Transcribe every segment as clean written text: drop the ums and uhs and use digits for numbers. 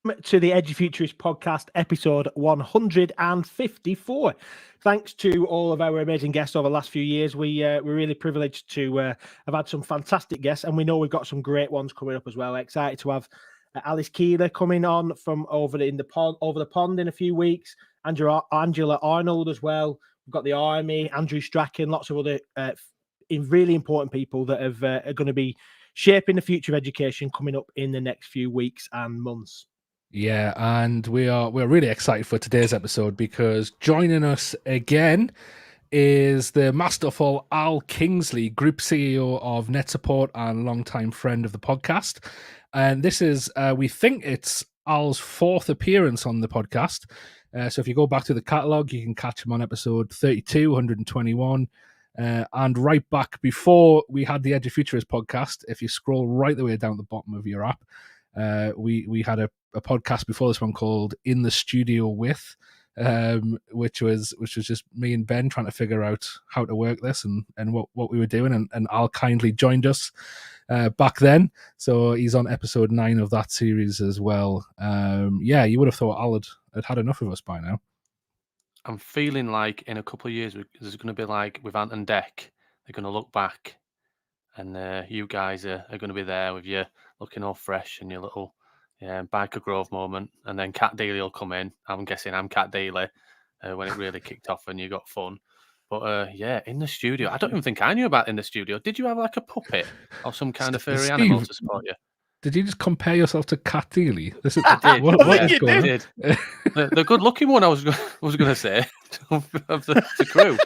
To the Edufuturists podcast, episode 154. Thanks to all of our amazing guests over the last few years. We're really privileged to have had some fantastic guests, and we know we've got some great ones coming up as well. Excited to have Alice Keeler coming on from over the pond in a few weeks. Angela Arnold as well. We've got the Army, Andrew Strachan, lots of other really important people that are going to be shaping the future of education coming up in the next few weeks and months. Yeah, and we're really excited for today's episode because joining us again is the masterful Al Kingsley, Group CEO of Netsupport and longtime friend of the podcast. And this is, we think it's Al's fourth appearance on the podcast. So if you go back to the catalogue, you can catch him on episode 32, 121. And right back before we had the Edufuturists podcast, if you scroll right the way down the bottom of your app, we had a podcast before this one called In the Studio With, which was just me and Ben trying to figure out how to work this and what we were doing, and Al kindly joined us back then, so he's on episode 9 of that series as well. You would have thought Al had enough of us by now. I'm feeling like in a couple of years there's going to be like with Ant and Dec, they're going to look back and you guys are going to be there with you looking all fresh and your little Biker Grove moment, and then Cat Daly will come in. I'm guessing I'm Cat Daly when it really kicked off and you got fun. But in the studio, I don't even think I knew about in the studio. Did you have like a puppet or some kind of furry animal to support you? Did you just compare yourself to Cat Daly? I did. The good-looking one, I was going to say of the crew.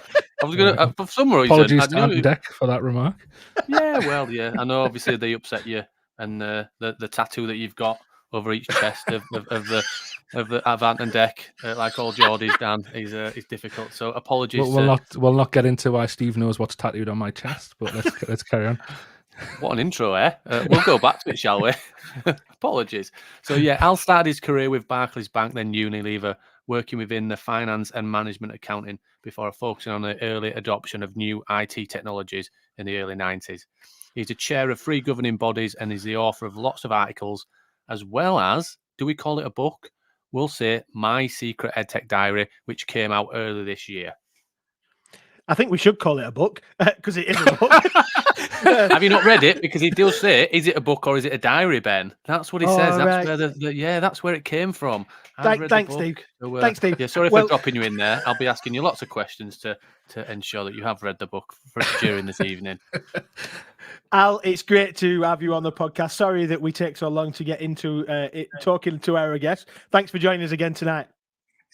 I was going to, for some reason, apologies to Ant and Dec for that remark. Yeah, well, yeah, I know. Obviously, they upset you, and the tattoo that you've got over each chest of Ant and Dec, like all Geordie's Dan, is difficult. So apologies. We'll not get into why Steve knows what's tattooed on my chest, but let's carry on. What an intro, eh? We'll go back to it, shall we? Apologies. So, Al started his career with Barclays Bank, then Unilever, working within the finance and management accounting before focusing on the early adoption of new IT technologies in the early 90s. He's a chair of 3 governing bodies and is the author of lots of articles, as well as, do we call it a book? We'll say My Secret EdTech Diary, which came out earlier this year. I think we should call it a book because it is a book. Have you not read it? Because he does say, is it a book or is it a diary, Ben? That's what he says. That's where that's where it came from. Thanks, Steve. So, thanks, Steve. Yeah, sorry for dropping you in there. I'll be asking you lots of questions to ensure that you have read the book during this evening. Al, it's great to have you on the podcast. Sorry that we take so long to get into talking to our guests. Thanks for joining us again tonight.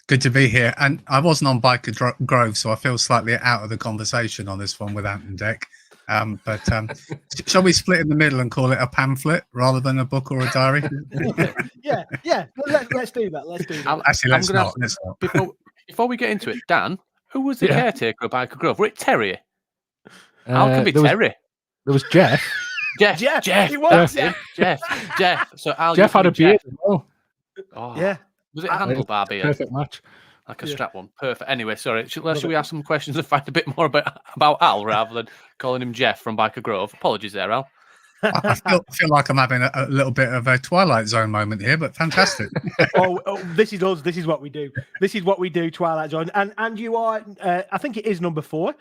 Good to be here. And I wasn't on Biker Grove, so I feel slightly out of the conversation on this one with Ant and Dec. But shall we split in the middle and call it a pamphlet rather than a book or a diary? Yeah. Let's do that. Actually, let's not. Before we get into it, Dan, who was the caretaker of Biker Grove? Were it Terry? How can be Terry? There was Jeff. Jeff. He was. Jeff. So Al, Jeff had a beard as well. Oh, yeah. Was it a handlebar beard? Perfect match. Like a strap one. Perfect. Anyway, sorry. Should we ask some questions and find a bit more about Al rather than calling him Jeff from Biker Grove? Apologies there, Al. I feel like I'm having a little bit of a Twilight Zone moment here, but fantastic. This is us. This is what we do. This is what we do, Twilight Zone. And you are, I think it is number 4.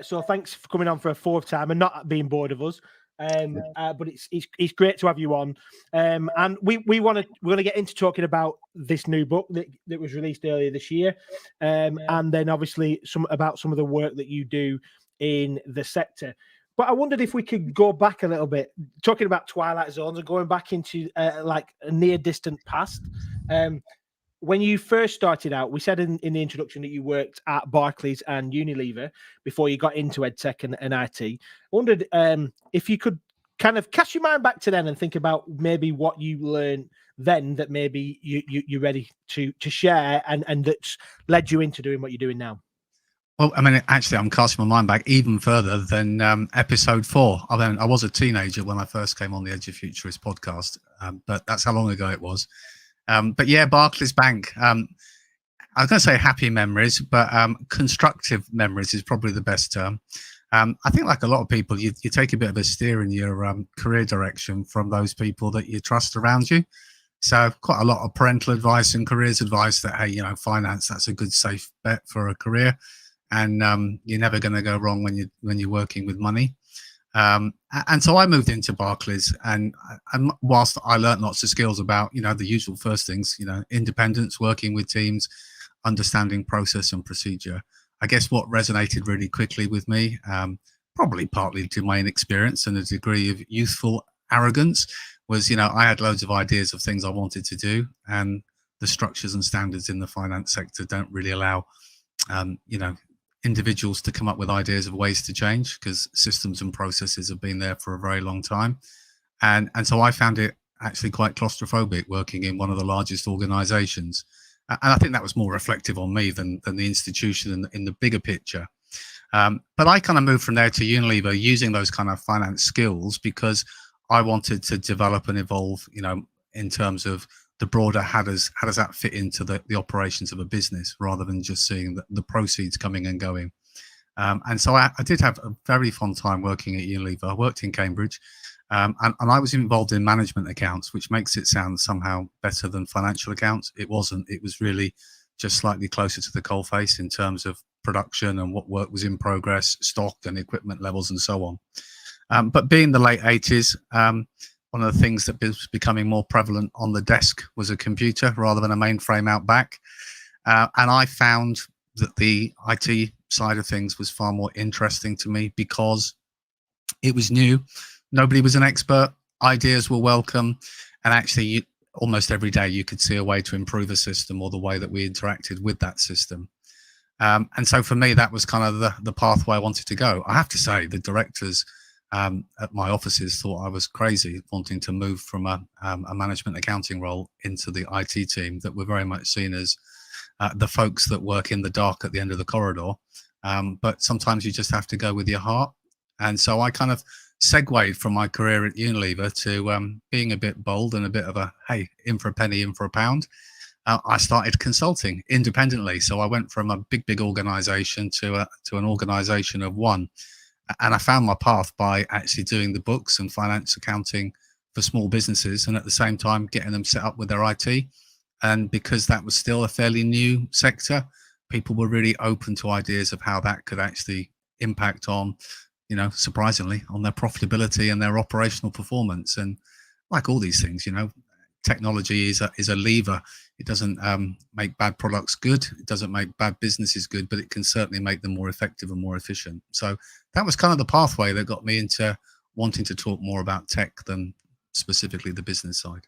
So thanks for coming on for a 4th time and not being bored of us. But it's great to have you on. And we're going to get into talking about this new book that was released earlier this year. And then obviously some of the work that you do in the sector. But I wondered if we could go back a little bit, talking about Twilight Zones and going back into like a near distant past. When you first started out, we said in the introduction that you worked at Barclays and Unilever before you got into EdTech and IT. I wondered if you could kind of cast your mind back to then and think about maybe what you learned then that maybe you're ready to share and that's led you into doing what you're doing now. Well, I mean, actually, I'm casting my mind back even further than episode 4. I was a teenager when I first came on the Edufuturists podcast, but that's how long ago it was. But yeah, Barclays Bank. I was going to say happy memories, but constructive memories is probably the best term. I think, like a lot of people, you take a bit of a steer in your career direction from those people that you trust around you. So quite a lot of parental advice and careers advice that, hey, finance, that's a good safe bet for a career, and you're never going to go wrong when you're working with money. And so I moved into Barclays, and whilst I learned lots of skills about, the usual first things, independence, working with teams, understanding process and procedure, I guess what resonated really quickly with me, probably partly to my inexperience and a degree of youthful arrogance, was, I had loads of ideas of things I wanted to do, and the structures and standards in the finance sector don't really allow, individuals to come up with ideas of ways to change, because systems and processes have been there for a very long time. And so I found it actually quite claustrophobic working in one of the largest organizations. And I think that was more reflective on me than the institution in the bigger picture. But I kind of moved from there to Unilever using those kind of finance skills because I wanted to develop and evolve, in terms of the broader how does that fit into the operations of a business, rather than just seeing the proceeds coming and going. And so I did have a very fun time working at Unilever. I worked in Cambridge, and I was involved in management accounts, which makes it sound somehow better than financial accounts. It wasn't. It was really just slightly closer to the coalface in terms of production and what work was in progress, stock and equipment levels and so on. But being the late 80s, one of the things that was becoming more prevalent on the desk was a computer rather than a mainframe out back. And I found that the IT side of things was far more interesting to me because it was new. Nobody was an expert. Ideas were welcome. And actually, almost every day you could see a way to improve a system or the way that we interacted with that system. And so for me, that was kind of the pathway I wanted to go. I have to say, the directors at my offices thought I was crazy wanting to move from a management accounting role into the IT team that were very much seen as the folks that work in the dark at the end of the corridor. But sometimes you just have to go with your heart. And so I kind of segued from my career at Unilever to being a bit bold and a bit of a, hey, in for a penny, in for a pound. I started consulting independently. So I went from a big organization to an organization of one. And I found my path by actually doing the books and finance accounting for small businesses, and at the same time getting them set up with their IT. And because that was still a fairly new sector, people were really open to ideas of how that could actually impact on, surprisingly, on their profitability and their operational performance. And like all these things, technology is a lever. It doesn't make bad products good. It doesn't make bad businesses good, but it can certainly make them more effective and more efficient. So that was kind of the pathway that got me into wanting to talk more about tech than specifically the business side.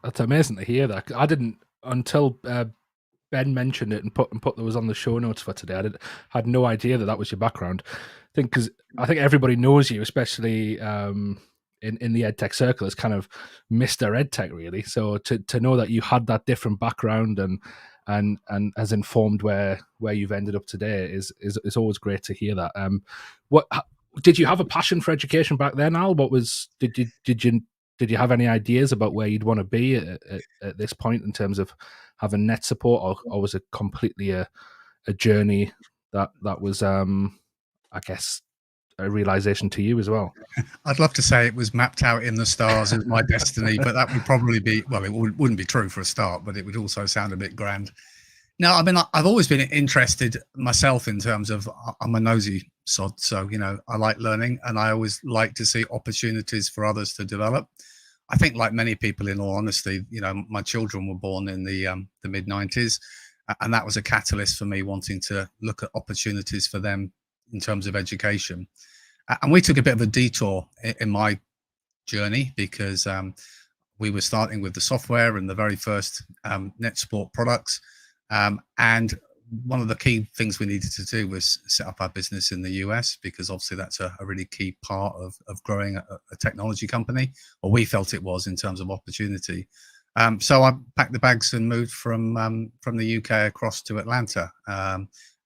That's amazing to hear that. I didn't until Ben mentioned it and put those on the show notes for today. I had no idea that was your background. I think everybody knows you, especially in the EdTech circle, as kind of Mr. EdTech, really. So to know that you had that different background and has informed where you've ended up today is always great to hear that. What did you have a passion for education back then, Al? Did you have any ideas about where you'd want to be at this point in terms of having Netsupport, or was it completely a journey that was I guess a realization to you as well? I'd love to say it was mapped out in the stars as my destiny, but that would probably be, well, it wouldn't be true for a start, but it would also sound a bit grand. No, I mean, I've always been interested myself in terms of, I'm a nosy sod, so, I like learning, and I always like to see opportunities for others to develop. I think, like many people, in all honesty, my children were born in the mid-90s, and that was a catalyst for me wanting to look at opportunities for them in terms of education. And we took a bit of a detour in my journey because we were starting with the software and the very first Netsupport products. And one of the key things we needed to do was set up our business in the US, because obviously that's a really key part of growing a technology company, or we felt it was in terms of opportunity. So I packed the bags and moved from the UK across to Atlanta,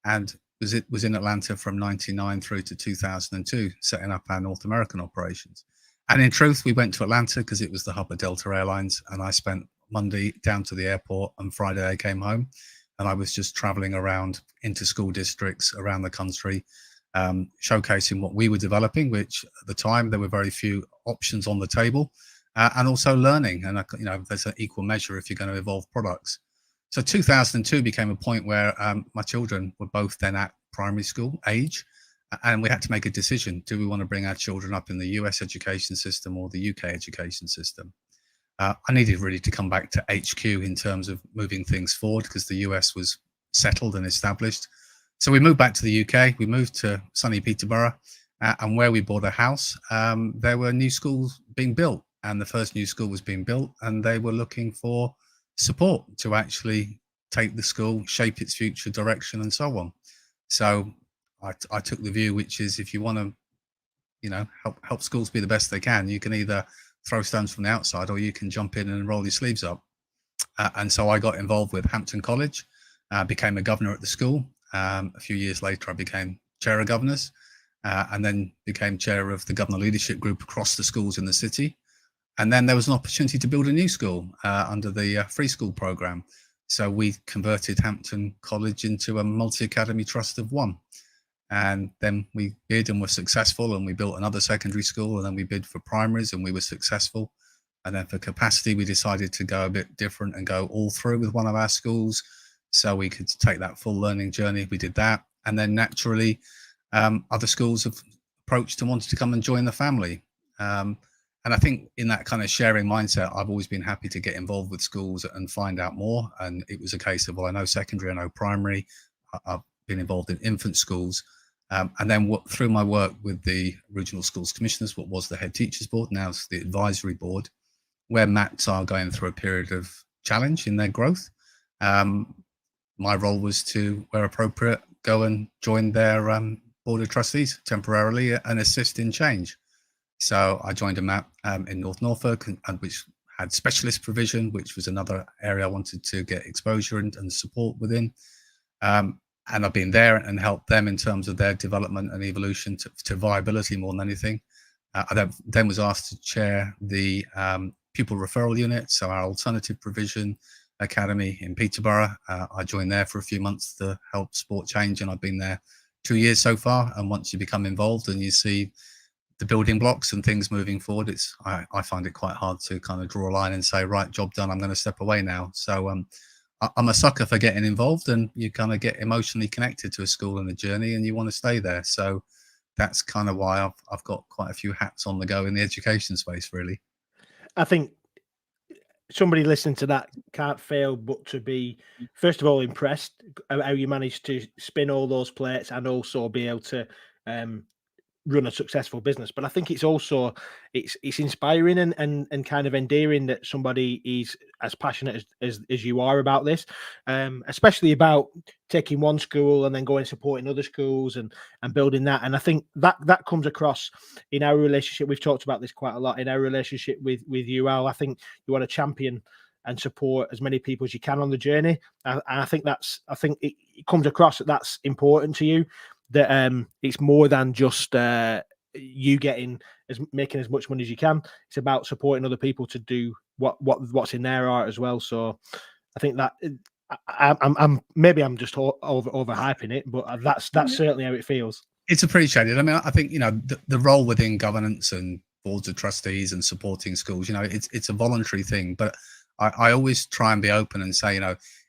and was in Atlanta from 99 through to 2002, setting up our North American operations. And in truth, we went to Atlanta because it was the hub of Delta Airlines, and I spent Monday down to the airport, and Friday I came home, and I was just traveling around into school districts around the country, showcasing what we were developing, which at the time there were very few options on the table. and also learning. And there's an equal measure if you're going to evolve products. So 2002 became a point where my children were both then at primary school age, and we had to make a decision. Do we want to bring our children up in the US education system or the UK education system? I needed really to come back to HQ in terms of moving things forward because the US was settled and established. So we moved back to the UK. We moved to sunny Peterborough, and where we bought a house, there were new schools being built, and the first new school was being built, and they were looking for support to actually take the school, shape its future direction, and so on. So I took the view, which is if you want to, help schools be the best they can, you can either throw stones from the outside or you can jump in and roll your sleeves up. And so I got involved with Hampton College, became a governor at the school. A few years later, I became chair of governors, and then became chair of the governor leadership group across the schools in the city. And then there was an opportunity to build a new school under the free school program. So we converted Hampton College into a multi-academy trust of one. And then we bid and were successful, and we built another secondary school, and then we bid for primaries and we were successful. And then for capacity, we decided to go a bit different and go all through with one of our schools so we could take that full learning journey. We did that. And then naturally, other schools have approached and wanted to come and join the family. And I think in that kind of sharing mindset, I've always been happy to get involved with schools and find out more. And it was a case of, well, I know secondary, I know primary. I've been involved in infant schools. And then through my work with the Regional Schools Commissioners, what was the Head Teachers Board, now it's the Advisory Board, where MATs are going through a period of challenge in their growth. My role was to, where appropriate, go and join their Board of Trustees temporarily and assist in change. So I joined a MAT in North Norfolk, and which had specialist provision, which was another area I wanted to get exposure and support within. And I've been there and helped them in terms of their development and evolution to viability more than anything. I then was asked to chair the pupil referral unit, so our alternative provision academy in Peterborough. I joined there for a few months to help support change, and I've been there 2 years so far. And once you become involved and you see the building blocks and things moving forward, I find it quite hard to kind of draw a line and say, right, job done, I'm going to step away now. So I'm a sucker for getting involved, and you kind of get emotionally connected to a school and a journey, and you want to stay there. So that's kind of why I've got quite a few hats on the go in the education space, really. I think somebody listening to that can't fail but to be, first of all, impressed how you managed to spin all those plates and also be able to run a successful business. But I think it's also it's inspiring and kind of endearing that somebody is as passionate as you are about this, especially about taking one school and then going supporting other schools and building that. And I think that comes across in our relationship. We've talked about this quite a lot in our relationship with you, Al. I think you want to champion and support as many people as you can on the journey. And I think it comes across that's important to you, that it's more than just you making as much money as you can. It's about supporting other people to do what's in their art as well. So I think that I'm just overhyping it, but that's certainly how it feels. It's appreciated. I mean, I think the role within governance and boards of trustees and supporting schools, it's a voluntary thing, but I always try and be open and say,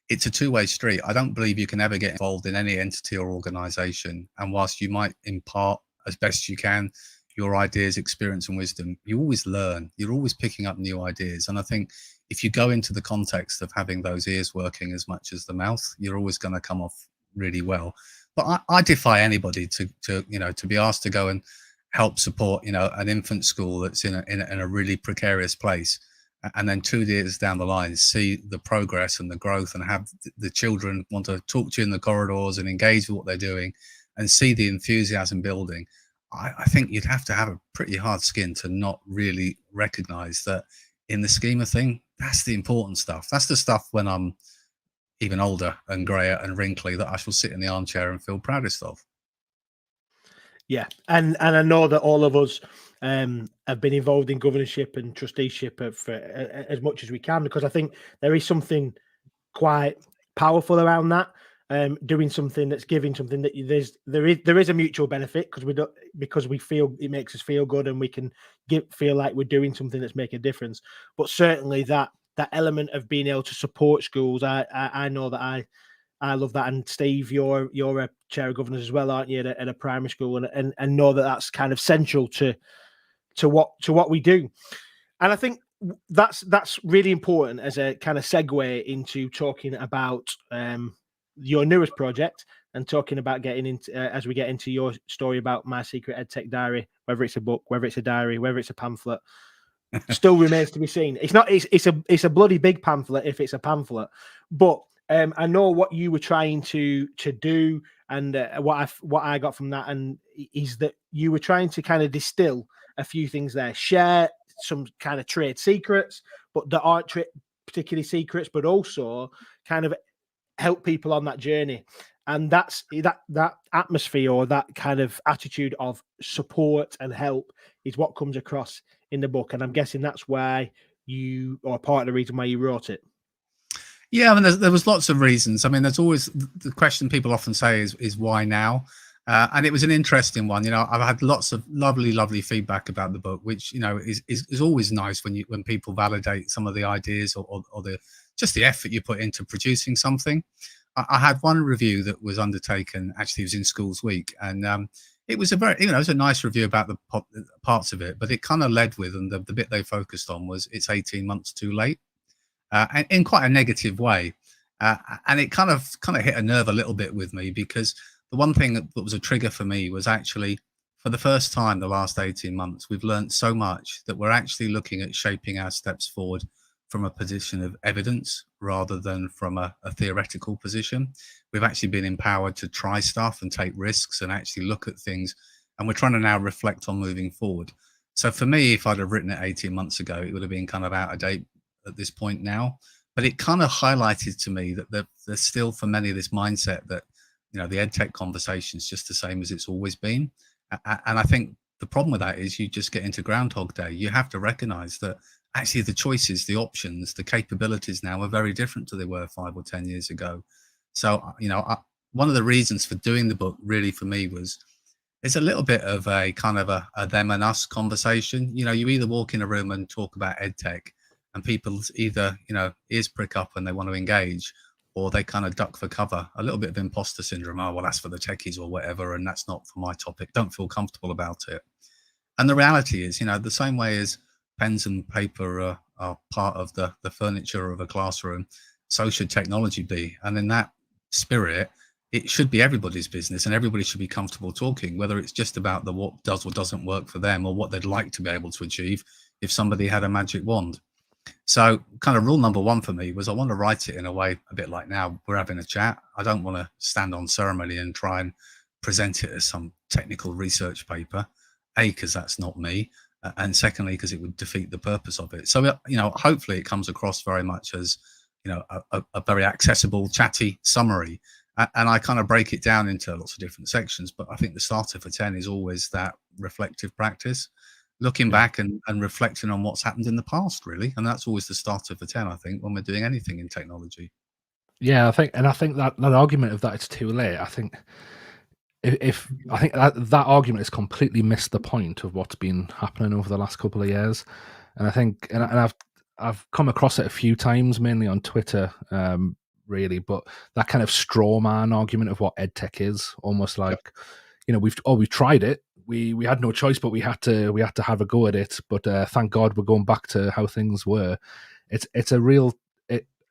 it's a two-way street. I don't believe you can ever get involved in any entity or organization. And whilst you might impart as best you can your ideas, experience and wisdom, you always learn. You're always picking up new ideas. And I think if you go into the context of having those ears working as much as the mouth, you're always going to come off really well. But I defy anybody to be asked to go and help support, an infant school that's in a really precarious place. And then 2 years down the line, see the progress and the growth and have the children want to talk to you in the corridors and engage with what they're doing and see the enthusiasm building. I think you'd have to have a pretty hard skin to not really recognize that in the scheme of things, that's the important stuff. That's the stuff when I'm even older and grayer and wrinkly that I shall sit in the armchair and feel proudest of. Yeah, and I know that all of us have been involved in governorship and trusteeship for as much as we can, because I think there is something quite powerful around that. doing something that's giving something that there is a mutual benefit because we feel it makes us feel good and we can feel like we're doing something that's making a difference. But certainly that element of being able to support schools, I know that I love that. And Steve, you're a chair of governors as well, aren't you, at a primary school, and know that that's kind of central to what we do. And I think that's really important as a kind of segue into talking about your newest project and talking about getting into as we get into your story about My Secret EdTech Diary, whether it's a book, whether it's a diary, whether it's a pamphlet, still remains to be seen. It's not. It's a bloody big pamphlet if it's a pamphlet, but I know what you were trying to do, and what I got from that, and is that you were trying to kind of distill a few things there, share some kind of trade secrets, but that aren't particularly secrets, but also kind of help people on that journey. And that's that atmosphere, or that kind of attitude of support and help, is what comes across in the book. And I'm guessing that's why or part of the reason why you wrote it. Yeah, I mean, there was lots of reasons. I mean, there's always the question people often say is why now? And it was an interesting one. I've had lots of lovely feedback about the book, which is always nice when people validate some of the ideas or just the effort you put into producing something. I had one review that was undertaken. Actually, it was in Schools Week, and it was it was a nice review about the parts of it, but it kind of led with, and the bit they focused on was it's 18 months too late, and in quite a negative way, and it kind of hit a nerve a little bit with me, because the one thing that was a trigger for me was actually, for the first time the last 18 months, we've learned so much that we're actually looking at shaping our steps forward from a position of evidence rather than from a theoretical position. We've actually been empowered to try stuff and take risks and actually look at things, and we're trying to now reflect on moving forward. So for me, if I'd have written it 18 months ago, it would have been kind of out of date at this point now. But it kind of highlighted to me that there's still, for many, this mindset that the EdTech conversation is just the same as it's always been. And I think the problem with that is you just get into Groundhog Day. You have to recognize that actually the choices, the options, the capabilities now are very different to they were 5 or 10 years ago. So, one of the reasons for doing the book really for me was it's a little bit of a kind of a them and us conversation. You either walk in a room and talk about EdTech and people either, ears prick up and they want to engage, or they kind of duck for cover, a little bit of imposter syndrome. Oh, well, that's for the techies or whatever, and that's not for my topic. Don't feel comfortable about it. And the reality is, the same way as pens and paper are part of the furniture of a classroom, so should technology be. And in that spirit, it should be everybody's business, and everybody should be comfortable talking, whether it's just about what does or doesn't work for them, or what they'd like to be able to achieve if somebody had a magic wand. So kind of rule number one for me was I want to write it in a way a bit like now we're having a chat. I don't want to stand on ceremony and try and present it as some technical research paper, because that's not me, and secondly, because it would defeat the purpose of it. So, hopefully it comes across very much as, a very accessible, chatty summary. And I kind of break it down into lots of different sections. But I think the starter for 10 is always that reflective practice, looking back and reflecting on what's happened in the past, really. And that's always the starter for 10, I think, when we're doing anything in technology. Yeah, I think that argument of that it's too late, I think that argument has completely missed the point of what's been happening over the last couple of years. And I think, and I've come across it a few times, mainly on Twitter, really, but that kind of straw man argument of what EdTech is, almost like, we've tried it. We had no choice, but we had to have a go at it. But thank God we're going back to how things were. It's a real.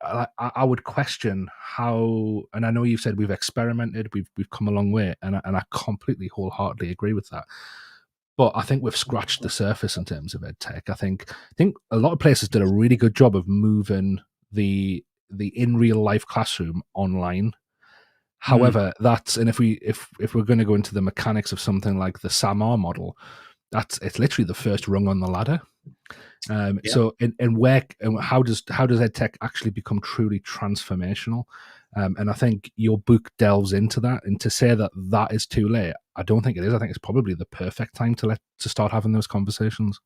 I would question how, and I know you've said we've experimented, we've come a long way, and I completely wholeheartedly agree with that. But I think we've scratched the surface in terms of EdTech. I think a lot of places did a really good job of moving the in real life classroom online. However, and if we're going to go into the mechanics of something like the SAMR model, it's literally the first rung on the ladder. So how does EdTech actually become truly transformational? And I think your book delves into that, and to say that is too late, I don't think it is. I think it's probably the perfect time to start having those conversations.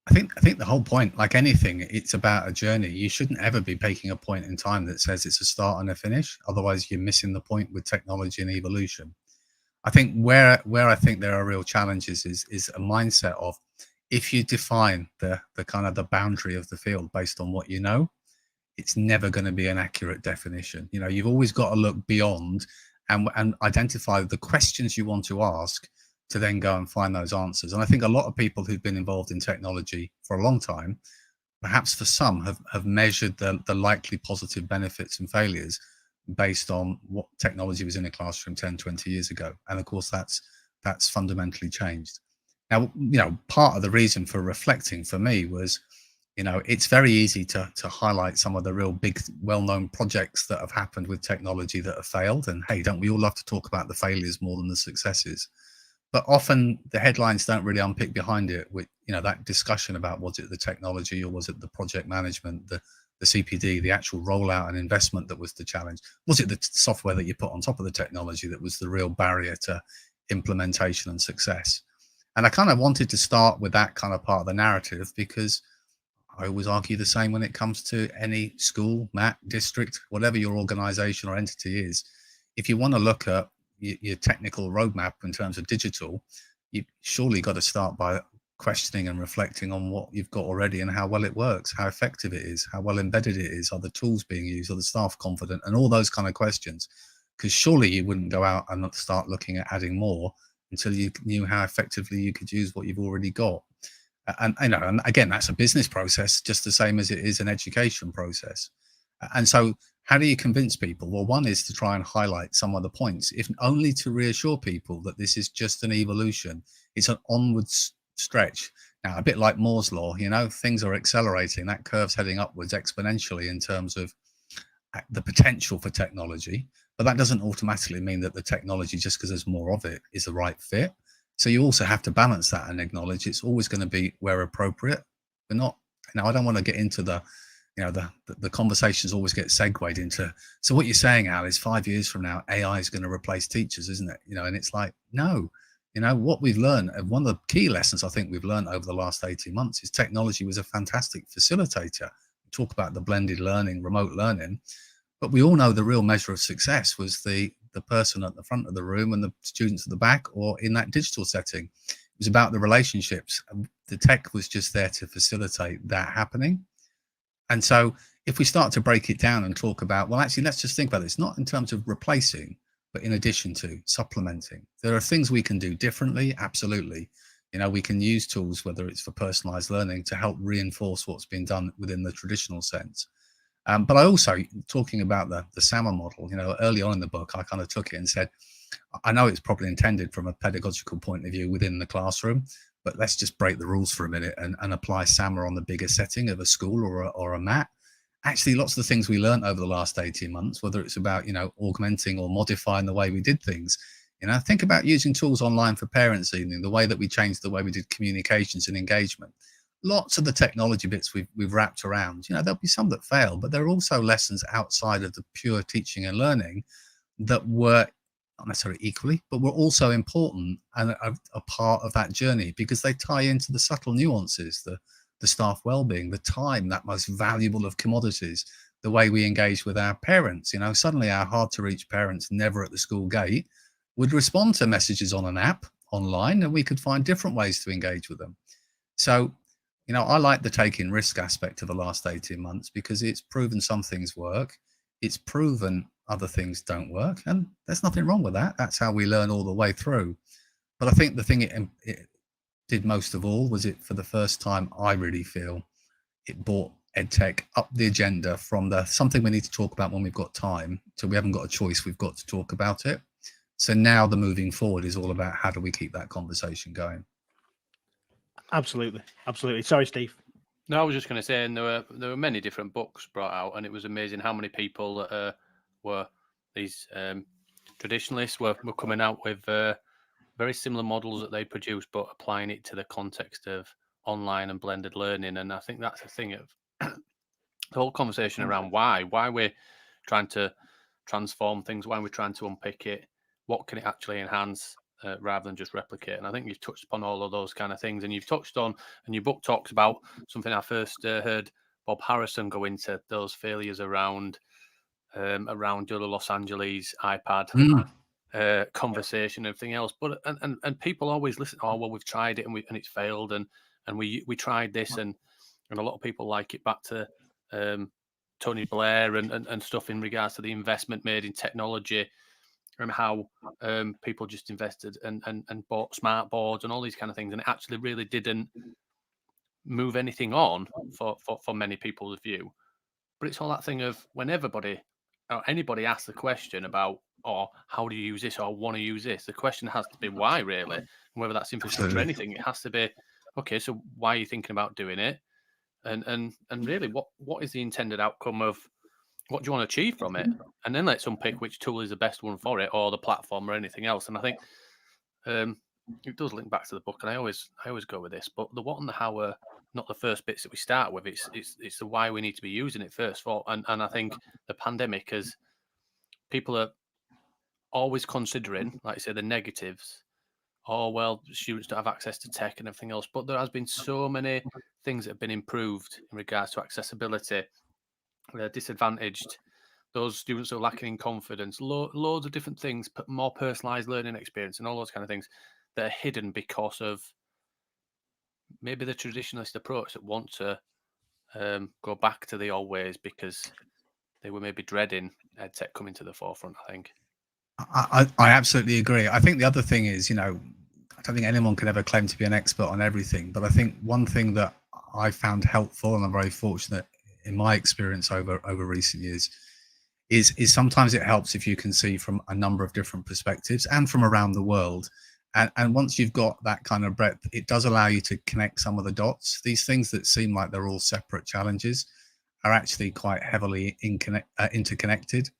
I think the whole point, like anything, it's about a journey. You shouldn't ever be making a point in time that says it's a start and a finish. Otherwise, you're missing the point with technology and evolution. I think where I think there are real challenges is a mindset of, if you define the kind of the boundary of the field based on what you know, it's never going to be an accurate definition. You know, you've always got to look beyond and identify the questions you want to ask to then go and find those answers. And I think a lot of people who've been involved in technology for a long time, perhaps for some, have measured the likely positive benefits and failures based on what technology was in a classroom 10, 20 years ago. And of course, that's fundamentally changed. Now, you know, part of the reason for reflecting for me was, you know, it's very easy to highlight some of the real big, well-known projects that have happened with technology that have failed. And hey, don't we all love to talk about the failures more than the successes? But often the headlines don't really unpick behind it with, you know, that discussion about, was it the technology or was it the project management, the CPD, the actual rollout and investment that was the challenge? Was it the software that you put on top of the technology that was the real barrier to implementation and success? And I kind of wanted to start with that kind of part of the narrative, because I always argue the same when it comes to any school, MAT, district, whatever your organization or entity is. If you want to look at your technical roadmap in terms of digital, you've surely got to start by questioning and reflecting on what you've got already and how well it works, how effective it is, how well embedded it is, are the tools being used, are the staff confident, and all those kind of questions. Because surely you wouldn't go out and not start looking at adding more until you knew how effectively you could use what you've already got. And you know, and again, that's a business process just the same as it is an education process. And so how do you convince people? Well, one is to try and highlight some of the points, if only to reassure people that this is just an evolution. It's an onward stretch. Now, a bit like Moore's law, you know, things are accelerating. That curve's heading upwards exponentially in terms of the potential for technology. But that doesn't automatically mean that the technology, just because there's more of it, is the right fit. So you also have to balance that and acknowledge it's always going to be where appropriate. We're not, you know, I don't want to get into the, you know, the conversations always get segued into, so what you're saying, Al, is 5 years from now, AI is going to replace teachers, isn't it? You know, and it's like, no, you know, what we've learned, one of the key lessons I think we've learned over the last 18 months is technology was a fantastic facilitator. We talk about the blended learning, remote learning, but we all know the real measure of success was the person at the front of the room and the students at the back, or in that digital setting. It was about the relationships. The tech was just there to facilitate that happening. And so if we start to break it down and talk about, well, actually, let's just think about this, not in terms of replacing, but in addition to, supplementing. There are things we can do differently, absolutely. You know, we can use tools, whether it's for personalized learning, to help reinforce what's been done within the traditional sense. But I also, talking about the SAMR model, you know, early on in the book, I kind of took it and said, I know it's probably intended from a pedagogical point of view within the classroom, but let's just break the rules for a minute and apply SAMR on the bigger setting of a school or a MAT. Actually, lots of the things we learned over the last 18 months, whether it's about, you know, augmenting or modifying the way we did things, you know, think about using tools online for parents evening, the way that we changed the way we did communications and engagement. Lots of the technology bits we've wrapped around, you know, there'll be some that fail, but there are also lessons outside of the pure teaching and learning that were not necessarily equally, but were also important and a part of that journey, because they tie into the subtle nuances, the staff well-being, the time, that most valuable of commodities, the way we engage with our parents. You know, suddenly our hard-to-reach parents, never at the school gate, would respond to messages on an app online, and we could find different ways to engage with them. So, you know, I like the taking risk aspect of the last 18 months because it's proven some things work. It's proven other things don't work. And there's nothing wrong with that. That's how we learn all the way through. But I think the thing it did most of all was, it, for the first time, I really feel it brought EdTech up the agenda from the something we need to talk about when we've got time to we haven't got a choice, we've got to talk about it. So now the moving forward is all about how do we keep that conversation going. Absolutely. Sorry, Steve. No, I was just going to say, and there were many different books brought out, and it was amazing how many people that were these traditionalists were coming out with very similar models that they produced, but applying it to the context of online and blended learning. And I think that's the thing of the whole conversation around why we're trying to transform things, why we're trying to unpick it, what can it actually enhance, rather than just replicate. And I think you've touched upon all of those kind of things, and you've touched on, and your book talks about something I first heard Bob Harrison go into, those failures around your Los Angeles iPad conversation and everything else. But and people always listen, oh well, we've tried it and it's failed, and we tried this, and a lot of people like it back to Tony Blair and stuff in regards to the investment made in technology, and how people just invested and bought smart boards and all these kind of things, and it actually really didn't move anything on for many people's view. But it's all that thing of when everybody or anybody asks the question about, or how do you use this, or want to use this, the question has to be why, really. And whether that's infrastructure or anything, it has to be, okay, so why are you thinking about doing it? And really, what is the intended outcome of what do you want to achieve from it? And then let's unpick which tool is the best one for it, or the platform, or anything else. And I think it does link back to the book, and I always go with this. But the what and the how are not the first bits that we start with. It's the why we need to be using it first. And I think the pandemic, as people are always considering, like I say, the negatives. Oh well, students don't have access to tech and everything else. But there has been so many things that have been improved in regards to accessibility. They're disadvantaged, those students who are lacking in confidence, loads of different things, more personalized learning experience, and all those kind of things that are hidden because of maybe the traditionalist approach that want to go back to the old ways because they were maybe dreading EdTech coming to the forefront, I think. I absolutely agree. I think the other thing is, I don't think anyone can ever claim to be an expert on everything, but I think one thing that I found helpful, and I'm very fortunate in my experience over recent years, is sometimes it helps if you can see from a number of different perspectives and from around the world. And once you've got that kind of breadth, it does allow you to connect some of the dots. These things that seem like they're all separate challenges are actually quite heavily interconnected.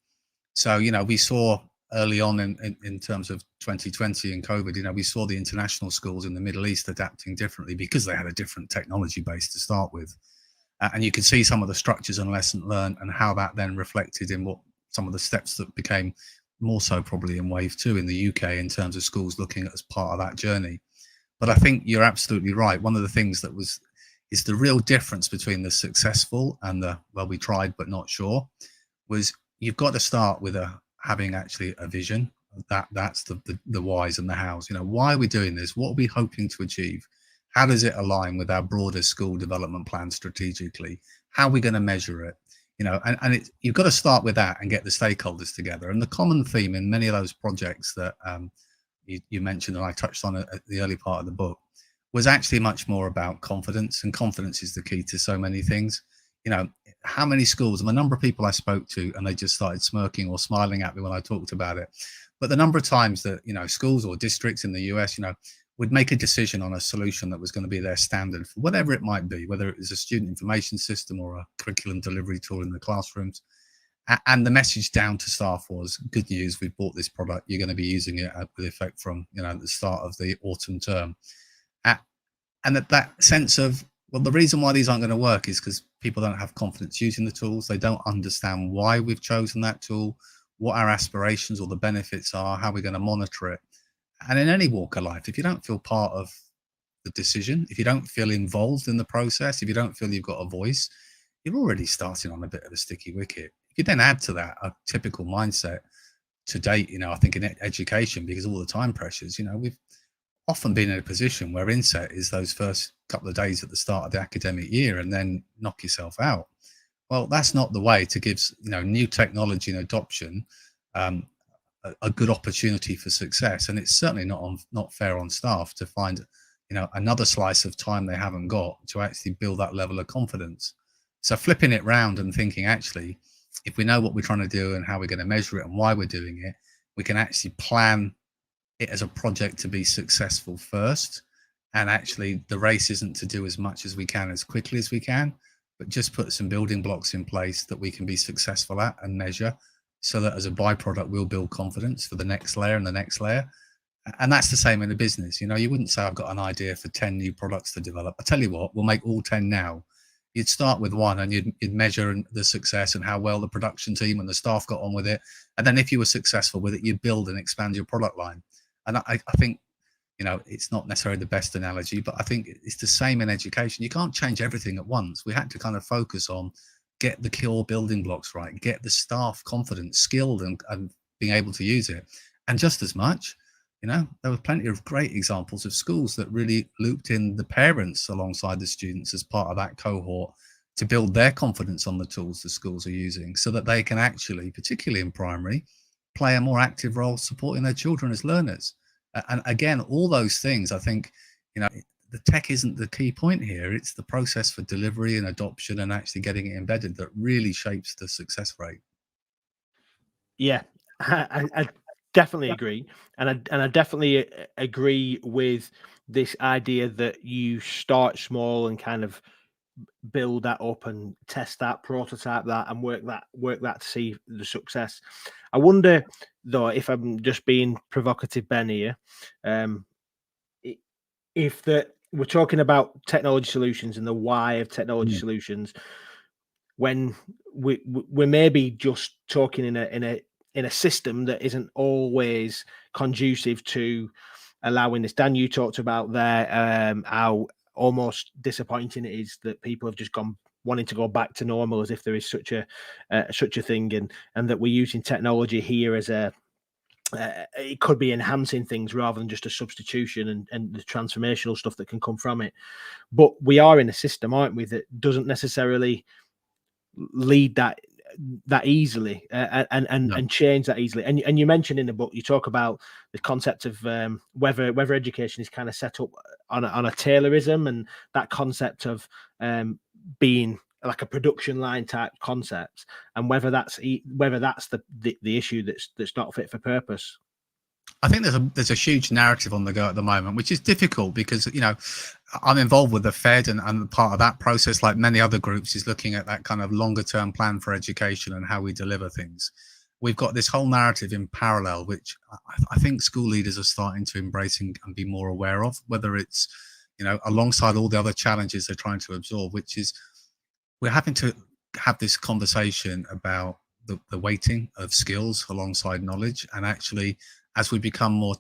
So, we saw early on in terms of 2020 and COVID, we saw the international schools in the Middle East adapting differently because they had a different technology base to start with. And you could see some of the structures and lessons learned and how that then reflected in what some of the steps that became more so probably in wave 2 in the UK in terms of schools looking at as part of that journey. But I think you're absolutely right. One of the things that is the real difference between the successful and the, well, we tried but not sure, was you've got to start with having actually a vision. That's the whys and the hows. Why are we doing this? What are we hoping to achieve? How does it align with our broader school development plan strategically? How are we going to measure it? You've got to start with that and get the stakeholders together. And the common theme in many of those projects that you mentioned and I touched on at the early part of the book was actually much more about confidence, and confidence is the key to so many things. How many schools, and the number of people I spoke to, and they just started smirking or smiling at me when I talked about it. But the number of times that, schools or districts in the US, would make a decision on a solution that was going to be their standard for whatever it might be, whether it was a student information system or a curriculum delivery tool in the classrooms. And the message down to staff was, good news, we've bought this product. You're going to be using it with effect from, the start of the autumn term. And that sense of, well, the reason why these aren't going to work is because people don't have confidence using the tools. They don't understand why we've chosen that tool, what our aspirations or the benefits are, how we're going to monitor it. And in any walk of life, if you don't feel part of the decision, if you don't feel involved in the process, if you don't feel you've got a voice, you're already starting on a bit of a sticky wicket. If you then add to that a typical mindset to date, I think in education, because of all the time pressures, we've often been in a position where inset is those first couple of days at the start of the academic year and then knock yourself out. Well, that's not the way to give, new technology and adoption a good opportunity for success. And it's certainly not fair on staff to find, another slice of time they haven't got to actually build that level of confidence. So flipping it round and thinking, actually, if we know what we're trying to do and how we're going to measure it and why we're doing it, we can actually plan it as a project to be successful first. And actually the race isn't to do as much as we can as quickly as we can, but just put some building blocks in place that we can be successful at and measure, so that as a byproduct, we'll build confidence for the next layer and the next layer. And that's the same in a business. You wouldn't say I've got an idea for 10 new products to develop. I tell you what, we'll make all 10 now. You'd start with one and you'd measure the success and how well the production team and the staff got on with it. And then if you were successful with it, you'd build and expand your product line. And I think, it's not necessarily the best analogy, but I think it's the same in education. You can't change everything at once. We had to kind of focus on get the core building blocks right, get the staff confident, skilled, and being able to use it. And just as much, there were plenty of great examples of schools that really looped in the parents alongside the students as part of that cohort to build their confidence on the tools the schools are using, so that they can actually, particularly in primary, play a more active role supporting their children as learners. And again, all those things, I think, the tech isn't the key point here. It's the process for delivery and adoption and actually getting it embedded that really shapes the success rate. Yeah, I definitely agree. And I definitely agree with this idea that you start small and kind of build that up and test that, prototype that, and work that to see the success. I wonder, though, if I'm just being provocative, Ben, here, if we're talking about technology solutions and the why of technology solutions, when we're maybe just talking in a system that isn't always conducive to allowing this. Dan, you talked about there how almost disappointing it is that people have just gone wanting to go back to normal, as if there is such a thing, and that we're using technology here as it could be enhancing things rather than just a substitution and the transformational stuff that can come from it. But we are in a system, aren't we, that doesn't necessarily lead that easily and change that easily. And you mentioned in the book, you talk about the concept of whether education is kind of set up on a Taylorism, and that concept of being like a production line type concept, and whether that's the issue that's not fit for purpose. I think there's a huge narrative on the go at the moment, which is difficult because, I'm involved with the Fed, and part of that process, like many other groups, is looking at that kind of longer term plan for education and how we deliver things. We've got this whole narrative in parallel, which I think school leaders are starting to embrace and be more aware of, whether it's, alongside all the other challenges they're trying to absorb, which is we're having to have this conversation about the weighting of skills alongside knowledge, and actually, as we become more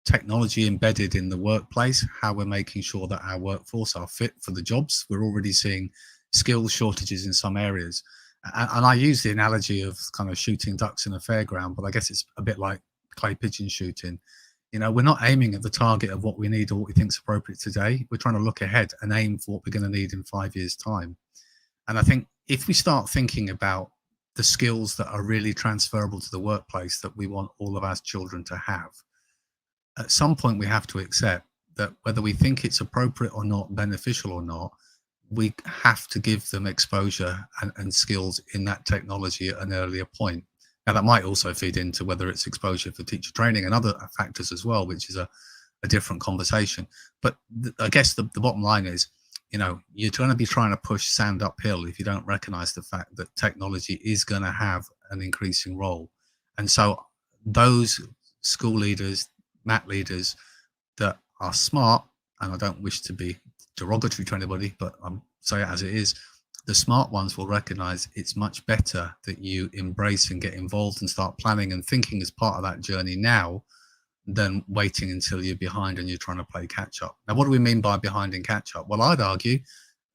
technology embedded in the workplace, how we're making sure that our workforce are fit for the jobs. We're already seeing skills shortages in some areas. And I use the analogy of kind of shooting ducks in a fairground, but I guess it's a bit like clay pigeon shooting. We're not aiming at the target of what we need or what we think is appropriate today. We're trying to look ahead and aim for what we're going to need in 5 years' time. And I think if we start thinking about the skills that are really transferable to the workplace that we want all of our children to have, at some point we have to accept that whether we think it's appropriate or not, beneficial or not, we have to give them exposure and skills in that technology at an earlier point. Now, that might also feed into whether it's exposure for teacher training and other factors as well, which is a different conversation. But I guess the bottom line is, you're going to be trying to push sand uphill if you don't recognize the fact that technology is going to have an increasing role. And so those school leaders, MAT leaders that are smart, and I don't wish to be derogatory to anybody, but I'm say it as it is, the smart ones will recognize it's much better that you embrace and get involved and start planning and thinking as part of that journey now than waiting until you're behind and you're trying to play catch up. Now, what do we mean by behind and catch up? Well, I'd argue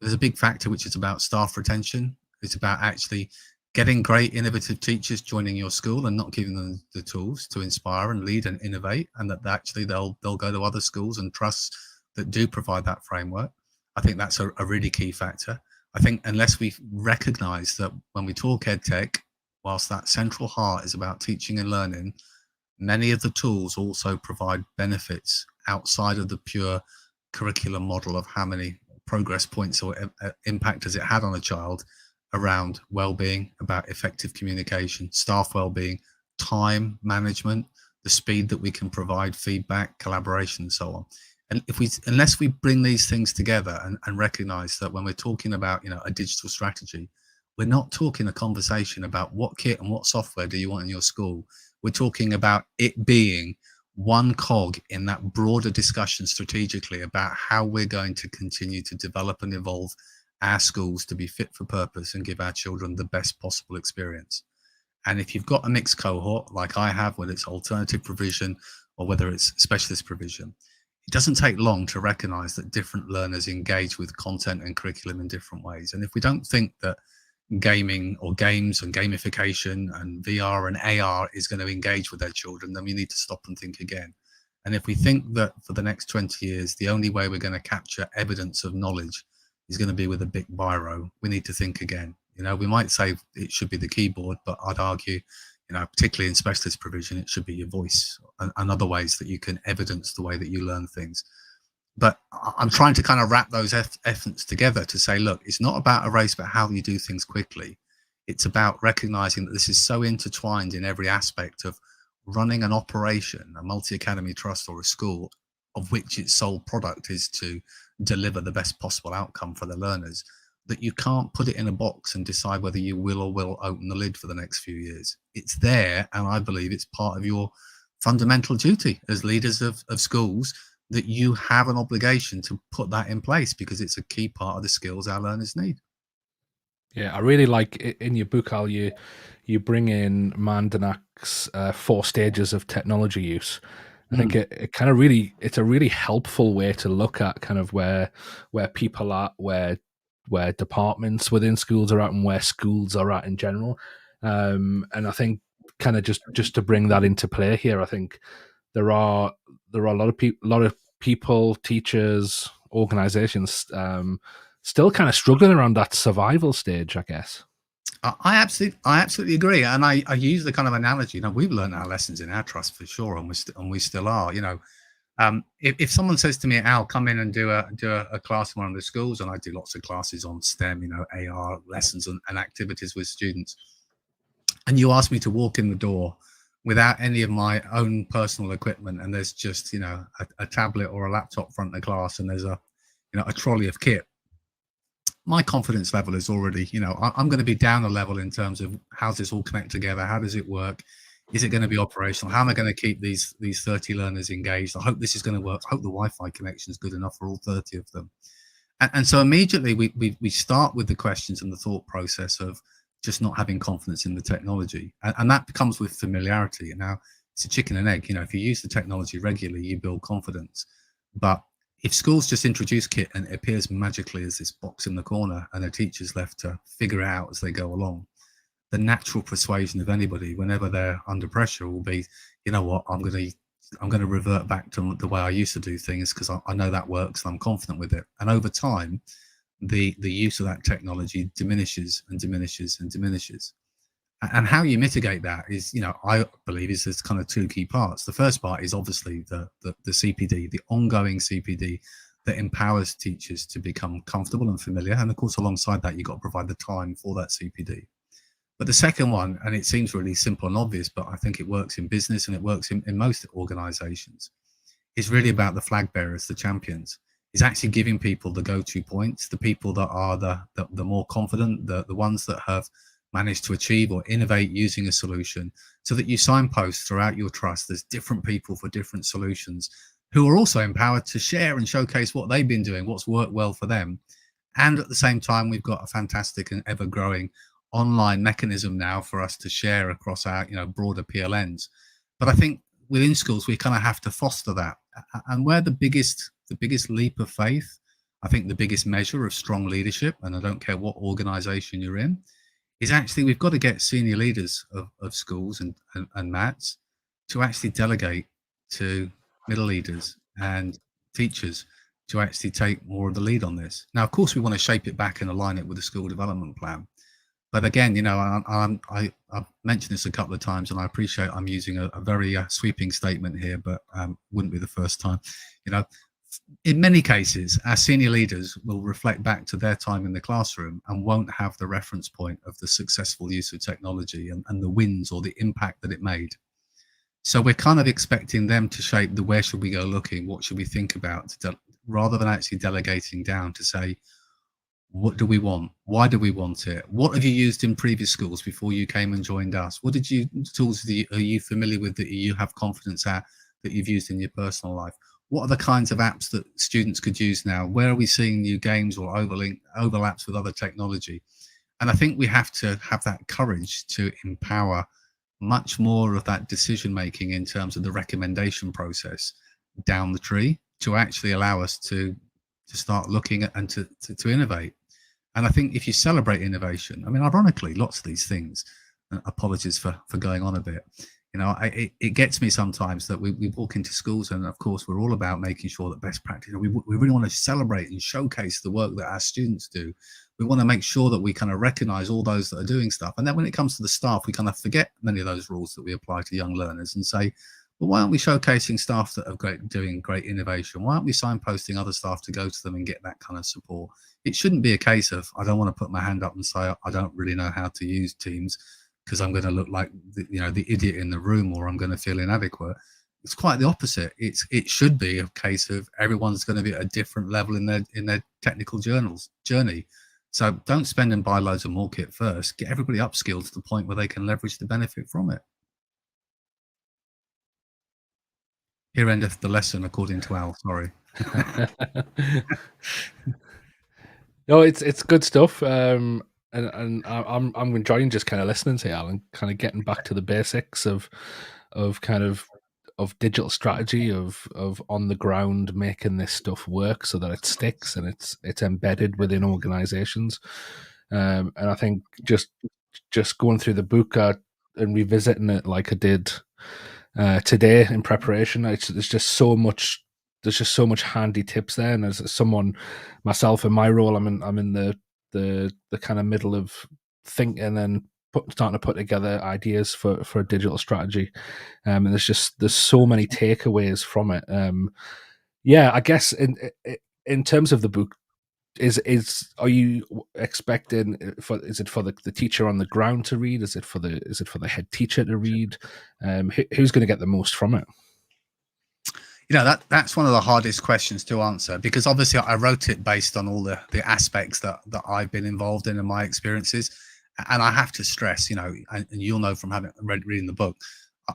there's a big factor which is about staff retention. It's about actually getting great innovative teachers joining your school and not giving them the tools to inspire and lead and innovate, and that actually they'll go to other schools and trusts that do provide that framework. I think that's a really key factor. I think unless we recognize that when we talk EdTech, whilst that central heart is about teaching and learning, many of the tools also provide benefits outside of the pure curriculum model of how many progress points or impact has it had on a child around well-being, about effective communication, staff well-being, time management, the speed that we can provide feedback, collaboration, and so on. And unless we bring these things together and recognize that when we're talking about, a digital strategy, we're not talking a conversation about what kit and what software do you want in your school. We're talking about it being one cog in that broader discussion strategically about how we're going to continue to develop and evolve our schools to be fit for purpose and give our children the best possible experience. And if you've got a mixed cohort like I have, whether it's alternative provision or whether it's specialist provision, it doesn't take long to recognize that different learners engage with content and curriculum in different ways. And if we don't think that gaming or games and gamification and VR and AR is going to engage with their children, then we need to stop and think again. And if we think that for the next 20 years, the only way we're going to capture evidence of knowledge is going to be with a big biro, we need to think again. We might say it should be the keyboard, but I'd argue, particularly in specialist provision, it should be your voice and other ways that you can evidence the way that you learn things. But I'm trying to kind of wrap those efforts together to say, look, it's not about a race about how you do things quickly. It's about recognizing that this is so intertwined in every aspect of running an operation, a multi-academy trust or a school, of which its sole product is to deliver the best possible outcome for the learners, that you can't put it in a box and decide whether you will or will open the lid for the next few years. It's there, and I believe it's part of your fundamental duty as leaders of schools, that you have an obligation to put that in place, because it's a key part of the skills our learners need. Yeah, I really like in your book, Al, you bring in Mandernach's 4 stages of technology use. I think it kind of it's a really helpful way to look at kind of where people are, where departments within schools are at, and where schools are at in general. And I think kind of just to bring that into play here, I think there are a lot of people, teachers, organizations, still kind of struggling around that survival stage, I guess. I absolutely agree, and I use the kind of analogy. We've learned our lessons in our trust for sure, and we still are. If someone says to me, "Al, come in and do a class in one of the schools," and I do lots of classes on STEM, AR lessons and activities with students, and you ask me to walk in the door without any of my own personal equipment, and there's just a tablet or a laptop front of the class, and there's a trolley of kit, my confidence level is already, I'm going to be down a level in terms of how's this all connect together? How does it work? Is it going to be operational? How am I going to keep these 30 learners engaged? I hope this is going to work. I hope the Wi-Fi connection is good enough for all 30 of them. And so immediately we start with the questions and the thought process of just not having confidence in the technology. And that comes with familiarity. Now, it's a chicken and egg. If you use the technology regularly, you build confidence. But if schools just introduce kit and it appears magically as this box in the corner and the teacher's left to figure it out as they go along, the natural persuasion of anybody whenever they're under pressure will be, you know what, I'm going to revert back to the way I used to do things, because I know that works and I'm confident with it. And over time, the use of that technology diminishes and diminishes and diminishes. And how you mitigate that is, I believe there's kind of 2 key parts. The first part is obviously the CPD, the ongoing CPD that empowers teachers to become comfortable and familiar. And of course, alongside that, you've got to provide the time for that CPD. But the second one, and it seems really simple and obvious, but I think it works in business and it works in most organizations, is really about the flag bearers, the champions. Is actually giving people the go-to points, the people that are the more confident, the ones that have managed to achieve or innovate using a solution, so that you signpost throughout your trust there's different people for different solutions who are also empowered to share and showcase what they've been doing, what's worked well for them. And at the same time, we've got a fantastic and ever-growing online mechanism now for us to share across our broader PLNs. But I think within schools we kind of have to foster that. And where the biggest leap of faith, I think the biggest measure of strong leadership, and I don't care what organization you're in, is actually we've got to get senior leaders of schools and MATs to actually delegate to middle leaders and teachers to actually take more of the lead on this. Now, of course, we want to shape it back and align it with the school development plan. But again, I've mentioned this a couple of times, and I appreciate I'm using a very sweeping statement here, but wouldn't be the first time. In many cases, our senior leaders will reflect back to their time in the classroom and won't have the reference point of the successful use of technology and the wins or the impact that it made. So we're kind of expecting them to shape the where should we go looking, what should we think about, rather than actually delegating down to say, what do we want? Why do we want it? What have you used in previous schools before you came and joined us? What tools are you familiar with that you have confidence at that you've used in your personal life? What are the kinds of apps that students could use now? Where are we seeing new games or overlaps with other technology? And I think we have to have that courage to empower much more of that decision making in terms of the recommendation process down the tree to actually allow us to start looking at and to innovate. And I think if you celebrate innovation, I mean, ironically, lots of these things, apologies for going on a bit, you know, it gets me sometimes that we walk into schools, and of course we're all about making sure that best practice, you know, we really want to celebrate and showcase the work that our students do. We want to make sure that we kind of recognize all those that are doing stuff. And then when it comes to the staff, we kind of forget many of those rules that we apply to young learners and say, well, why aren't we showcasing staff that are doing great innovation? Why aren't we signposting other staff to go to them and get that kind of support? It shouldn't be a case of, I don't want to put my hand up and say, I don't really know how to use Teams because I'm going to look like the idiot in the room, or I'm going to feel inadequate. It's quite the opposite. It should be a case of everyone's going to be at a different level in their technical journey. So don't spend and buy loads of more kit first. Get everybody upskilled to the point where they can leverage the benefit from it. Here endeth the lesson, according to Al. Sorry. No, it's good stuff. And I'm enjoying just kind of listening to Al and kind of getting back to the basics of digital strategy, of on the ground making this stuff work so that it sticks and it's embedded within organizations. And I think just going through the book and revisiting it like I did today in preparation, there's just so much handy tips there. And as someone myself in my role, I'm in the kind of middle of thinking and starting to put together ideas for a digital strategy, and there's so many takeaways from it. Yeah, I guess in terms of the book, are you expecting is it for the teacher on the ground to read? Is it for the head teacher to read? Who's going to get the most from it? You know, that's one of the hardest questions to answer, because obviously I wrote it based on all the aspects that I've been involved in and my experiences. And I have to stress, you know, and you'll know from reading the book,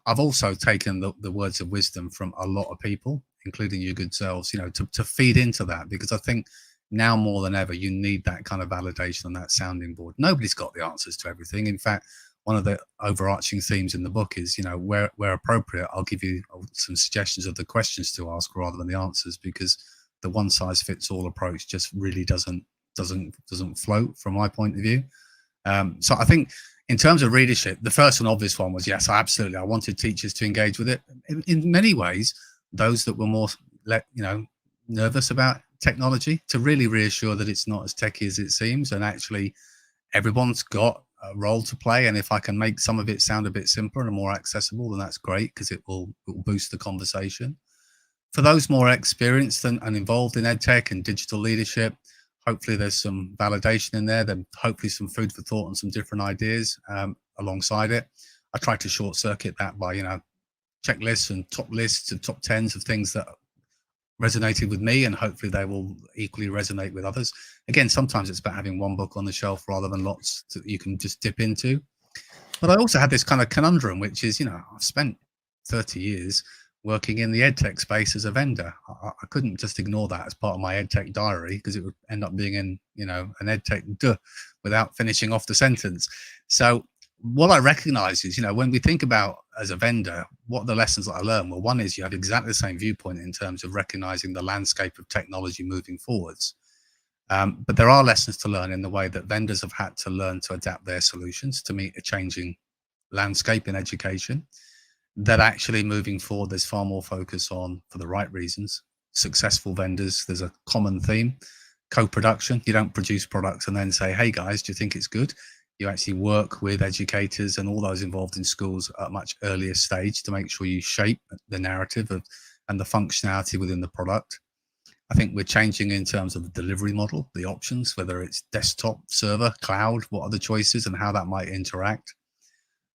I've also taken the words of wisdom from a lot of people, including your good selves, you know, to feed into that, because I think now more than ever, you need that kind of validation on that sounding board. Nobody's got the answers to everything. In fact, one of the overarching themes in the book is, you know, where appropriate, I'll give you some suggestions of the questions to ask rather than the answers, because the one size fits all approach just really doesn't float from my point of view. So I think in terms of readership, the first and obvious one was, yes, absolutely. I wanted teachers to engage with it. In many ways, those that were more, nervous about technology, to really reassure that it's not as techy as it seems, and actually everyone's got a role to play. And if I can make some of it sound a bit simpler and more accessible, then that's great, because it will boost the conversation. For those more experienced and involved in EdTech and digital leadership, hopefully there's some validation in there, then hopefully some food for thought and some different ideas alongside it. I try to short circuit that by, you know, checklists and top lists and top 10s of things that resonated with me, and hopefully they will equally resonate with others. Again, sometimes it's about having one book on the shelf rather than lots that you can just dip into. But I also had this kind of conundrum, which is, you know, I've spent 30 years working in the EdTech space as a vendor. I couldn't just ignore that as part of my EdTech diary, because it would end up being in, you know, an EdTech without finishing off the sentence. So what I recognize is, you know, when we think about as a vendor, what are the lessons that I learned? Well, one is you have exactly the same viewpoint in terms of recognizing the landscape of technology moving forwards. But there are lessons to learn in the way that vendors have had to learn to adapt their solutions to meet a changing landscape in education. That actually moving forward, there's far more focus on, for the right reasons, successful vendors. There's a common theme, co-production. You don't produce products and then say, hey guys, do you think it's good? You actually work with educators and all those involved in schools at a much earlier stage to make sure you shape the narrative and the functionality within the product. I think we're changing in terms of the delivery model, the options, whether it's desktop, server, cloud, what are the choices and how that might interact.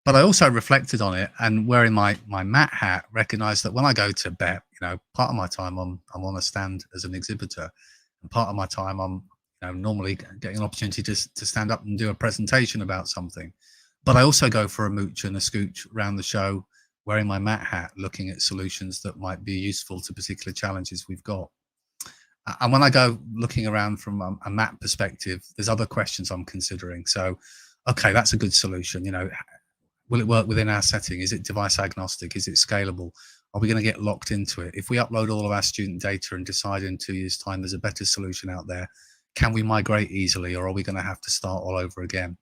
But I also reflected on it, and wearing my Matt hat, recognized that when I go to BEP, you know, part of my time I'm on a stand as an exhibitor, and part of my time I'm normally getting an opportunity to stand up and do a presentation about something. But I also go for a mooch and a scooch around the show, wearing my Matt hat, looking at solutions that might be useful to particular challenges we've got. And when I go looking around from a Matt perspective, there's other questions I'm considering. So, okay, that's a good solution. You know, will it work within our setting? Is it device agnostic? Is it scalable? Are we going to get locked into it? If we upload all of our student data and decide in 2 years' time there's a better solution out there, can we migrate easily, or are we going to have to start all over again?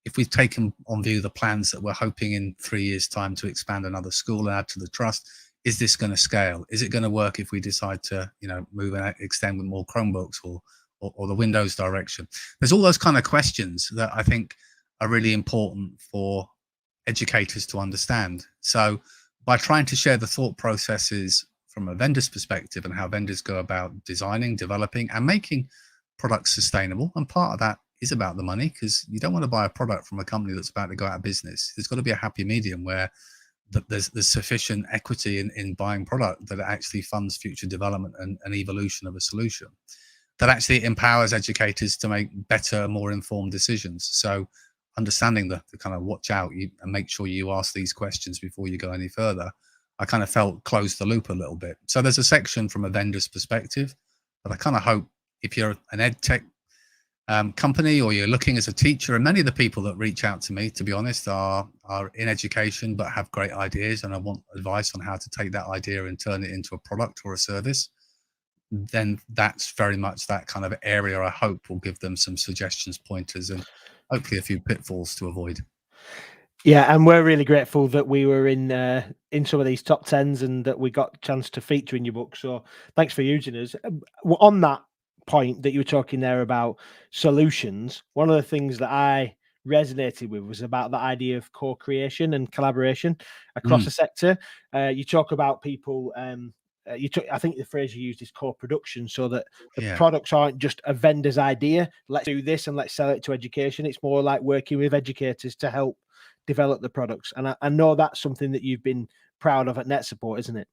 If we've taken on view the plans that we're hoping in 3 years' time to expand another school and add to the trust, is this going to scale? Is it going to work if we decide to, move and extend with more Chromebooks or the Windows direction? There's all those kind of questions that I think are really important for educators to understand. So by trying to share the thought processes from a vendor's perspective and how vendors go about designing, developing, and making products sustainable, and part of that is about the money, because you don't want to buy a product from a company that's about to go out of business. There's got to be a happy medium where there's sufficient equity in buying product that it actually funds future development and evolution of a solution, that actually empowers educators to make better, more informed decisions. So understanding the kind of watch out and make sure you ask these questions before you go any further, I kind of felt close the loop a little bit. So there's a section from a vendor's perspective, but I kind of hope if you're an ed tech company, or you're looking as a teacher, and many of the people that reach out to me, to be honest, are in education but have great ideas, and I want advice on how to take that idea and turn it into a product or a service, then that's very much that kind of area I hope will give them some suggestions, pointers, and hopefully a few pitfalls to avoid. Yeah, and we're really grateful that we were in some of these top 10s and that we got a chance to feature in your book. So thanks for using us. On that point that you were talking there about solutions, one of the things that I resonated with was about the idea of co-creation and collaboration across the sector. You talk about people, I think the phrase you used is co-production, so that the products aren't just a vendor's idea, let's do this and let's sell it to education. It's more like working with educators to help develop the products. And I know that's something that you've been proud of at Netsupport, isn't it?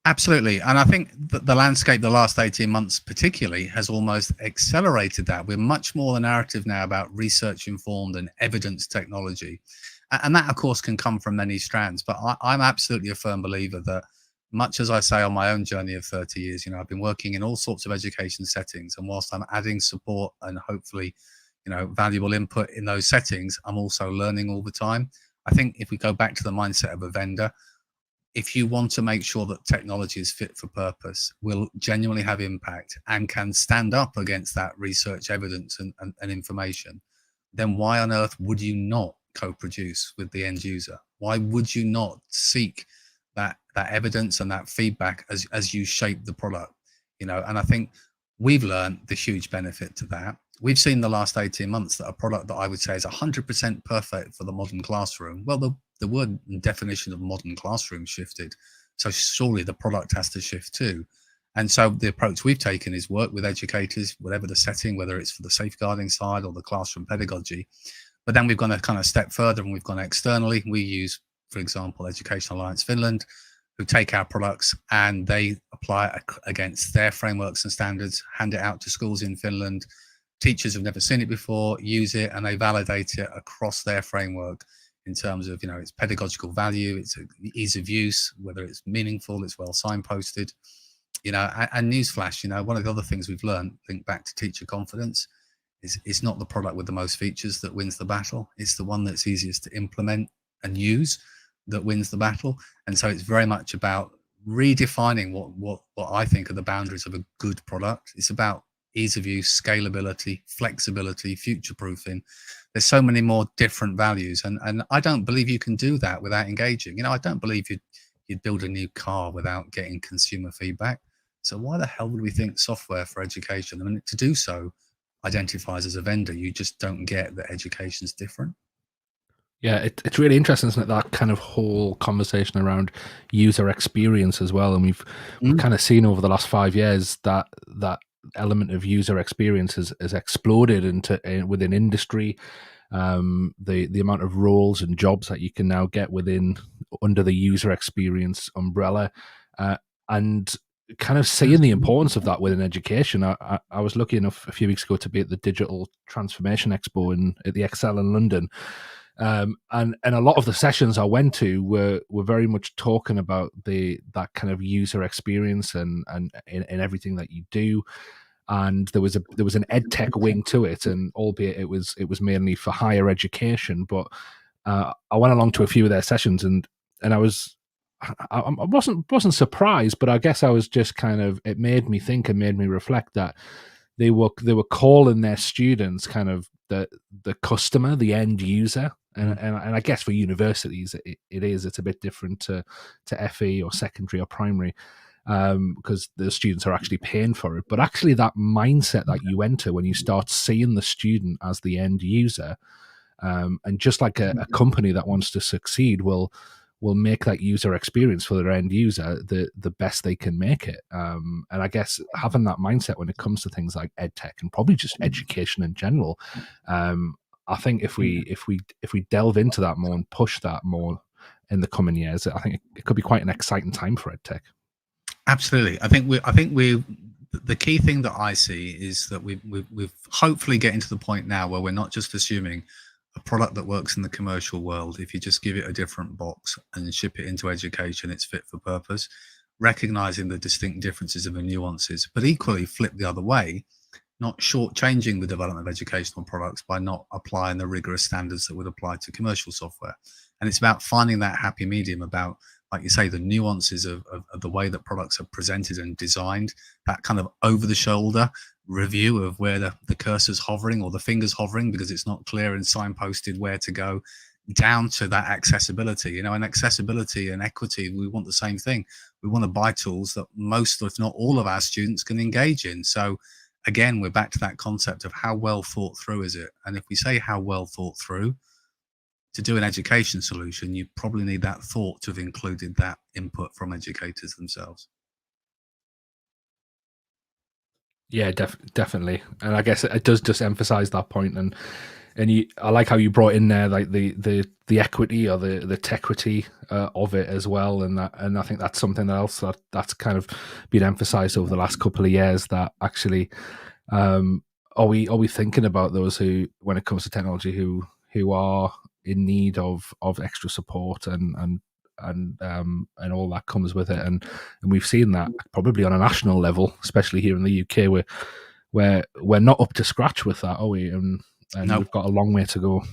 Absolutely. And I think that the landscape the last 18 months particularly has almost accelerated that. We're much more the narrative now about research informed and evidence technology. And that, of course, can come from many strands. But I'm absolutely a firm believer that, much as I say on my own journey of 30 years, I've been working in all sorts of education settings. And whilst I'm adding support and hopefully, valuable input in those settings, I'm also learning all the time. I think if we go back to the mindset of a vendor, if you want to make sure that technology is fit for purpose, will genuinely have impact, and can stand up against that research evidence and information, then why on earth would you not co-produce with the end user? Why would you not seek that evidence and that feedback as you shape the product? And I think we've learned the huge benefit to that. We've seen the last 18 months that a product that I would say is 100% perfect for the modern classroom. Well, the word and definition of modern classroom shifted. So surely the product has to shift too. And so the approach we've taken is work with educators, whatever the setting, whether it's for the safeguarding side or the classroom pedagogy. But then we've gone a kind of step further and we've gone externally. We use, for example, Education Alliance Finland, who take our products and they apply it against their frameworks and standards, hand it out to schools in Finland. Teachers have never seen it before, use it, and they validate it across their framework in terms of, its pedagogical value, its ease of use, whether it's meaningful, it's well signposted, and newsflash, one of the other things we've learned, think back to teacher confidence, is it's not the product with the most features that wins the battle. It's the one that's easiest to implement and use that wins the battle. And so it's very much about redefining what I think are the boundaries of a good product. It's about ease of use, scalability, flexibility, future-proofing. There's so many more different values. And I don't believe you can do that without engaging. I don't believe you'd build a new car without getting consumer feedback. So why the hell would we think software for education? I mean, to do so identifies as a vendor. You just don't get that education's different. Yeah, it's really interesting, isn't it, that kind of whole conversation around user experience as well. And we've kind of seen over the last 5 years that element of user experience has exploded within industry. The amount of roles and jobs that you can now get under the user experience umbrella, and kind of seeing the importance of that within education. I was lucky enough a few weeks ago to be at the Digital Transformation Expo at the Excel in London. And a lot of the sessions I went to were very much talking about that kind of user experience and in everything that you do. And there was an ed tech wing to it, and albeit it was mainly for higher education, but I went along to a few of their sessions, and I wasn't surprised, but I guess I was just it made me think and made me reflect that they were calling their students kind of the customer, the end user. And I guess for universities, it's a bit different to FE or secondary or primary, because the students are actually paying for it. But actually, that mindset that you enter when you start seeing the student as the end user, and just like a company that wants to succeed will make that user experience for their end user the best they can make it. And I guess having that mindset when it comes to things like edtech and probably just education in general, I think if we delve into that more and push that more in the coming years, I think it could be quite an exciting time for edtech. Absolutely. I think the key thing that I see is that we've hopefully getting to the point now where we're not just assuming a product that works in the commercial world. If you just give it a different box and ship it into education, it's fit for purpose, recognizing the distinct differences and the nuances, but equally flip the other way, not shortchanging the development of educational products by not applying the rigorous standards that would apply to commercial software. And it's about finding that happy medium about, like you say, the nuances of the way that products are presented and designed, that kind of over the shoulder review of where the cursor's hovering or the finger's hovering because it's not clear and signposted where to go, down to that accessibility. And accessibility and equity, we want the same thing. We want to buy tools that most, if not all, of our students can engage in. So again, we're back to that concept of how well thought through is it? And if we say how well thought through, to do an education solution, you probably need that thought to have included that input from educators themselves. Yeah, definitely. And I guess it does just emphasize that point. And I like how you brought in there like the equity or the tequity of it as well. And I think that's something else that's kind of been emphasized over the last couple of years, that actually are we thinking about those who, when it comes to technology, who are in need of extra support and all that comes with it, and we've seen that probably on a national level, especially here in the UK, where we're not up to scratch with that, are we? And no. We've got a long way to go.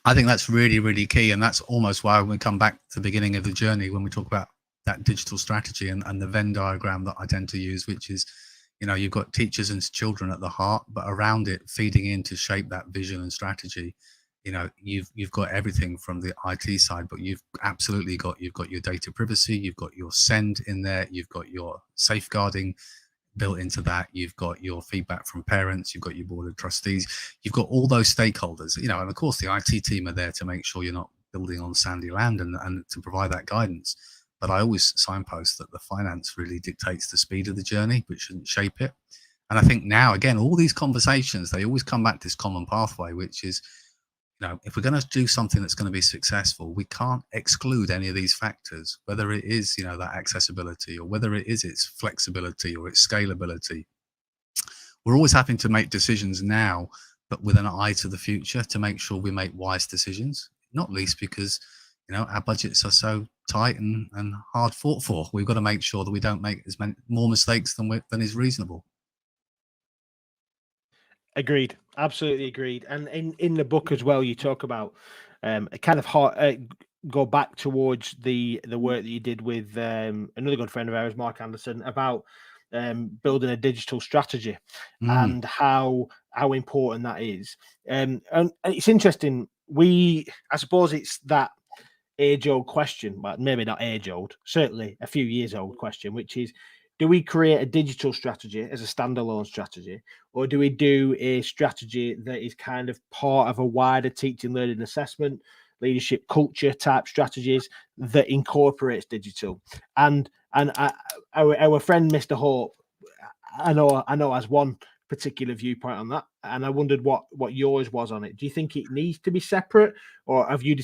I think that's really, really key, and that's almost why we come back to the beginning of the journey when we talk about that digital strategy and the Venn diagram that I tend to use, which is, you've got teachers and children at the heart, but around it, feeding in to shape that vision and strategy. You've got everything from the IT side, but you've got your data privacy, you've got your send in there, you've got your safeguarding built into that, you've got your feedback from parents, you've got your board of trustees, you've got all those stakeholders, and of course the IT team are there to make sure you're not building on sandy land and to provide that guidance. But I always signpost that the finance really dictates the speed of the journey, but shouldn't shape it. And I think now, again, all these conversations, they always come back to this common pathway, which is, if we're going to do something that's going to be successful, we can't exclude any of these factors, whether it is, that accessibility, or whether it is its flexibility or its scalability. We're always having to make decisions now, but with an eye to the future to make sure we make wise decisions, not least because, our budgets are so tight and hard fought for. We've got to make sure that we don't make more mistakes than is reasonable. Agreed. Absolutely agreed. And in the book as well, you talk about a kind of hard, go back towards the work that you did with another good friend of ours, Mark Anderson, about building a digital strategy and how important that is. And it's interesting. I suppose it's that age-old question, but maybe not age-old, certainly a few years-old question, which is, do we create a digital strategy as a standalone strategy, or do we do a strategy that is kind of part of a wider teaching, learning, assessment, leadership, culture type strategies that incorporates digital? And our friend Mr. Hope, I know has one particular viewpoint on that, and I wondered what yours was on it. Do you think it needs to be separate, or have you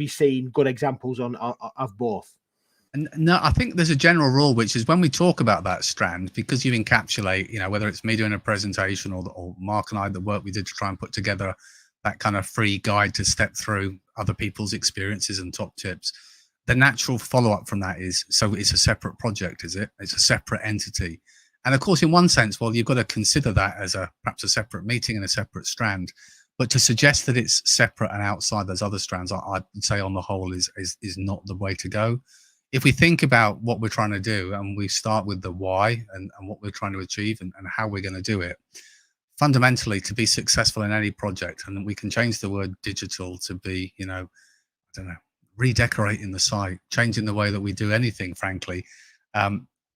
seen good examples of both? No, I think there's a general rule, which is when we talk about that strand, because you encapsulate, whether it's me doing a presentation or Mark and I, the work we did to try and put together that kind of free guide to step through other people's experiences and top tips. The natural follow-up from that is, so it's a separate project, is it? It's a separate entity. And of course, in one sense, well, you've got to consider that as perhaps a separate meeting and a separate strand. But to suggest that it's separate and outside those other strands, I'd say on the whole is not the way to go. If we think about what we're trying to do and we start with the why and what we're trying to achieve and how we're going to do it, fundamentally to be successful in any project, and we can change the word digital to be, I don't know, redecorating the site, changing the way that we do anything, frankly.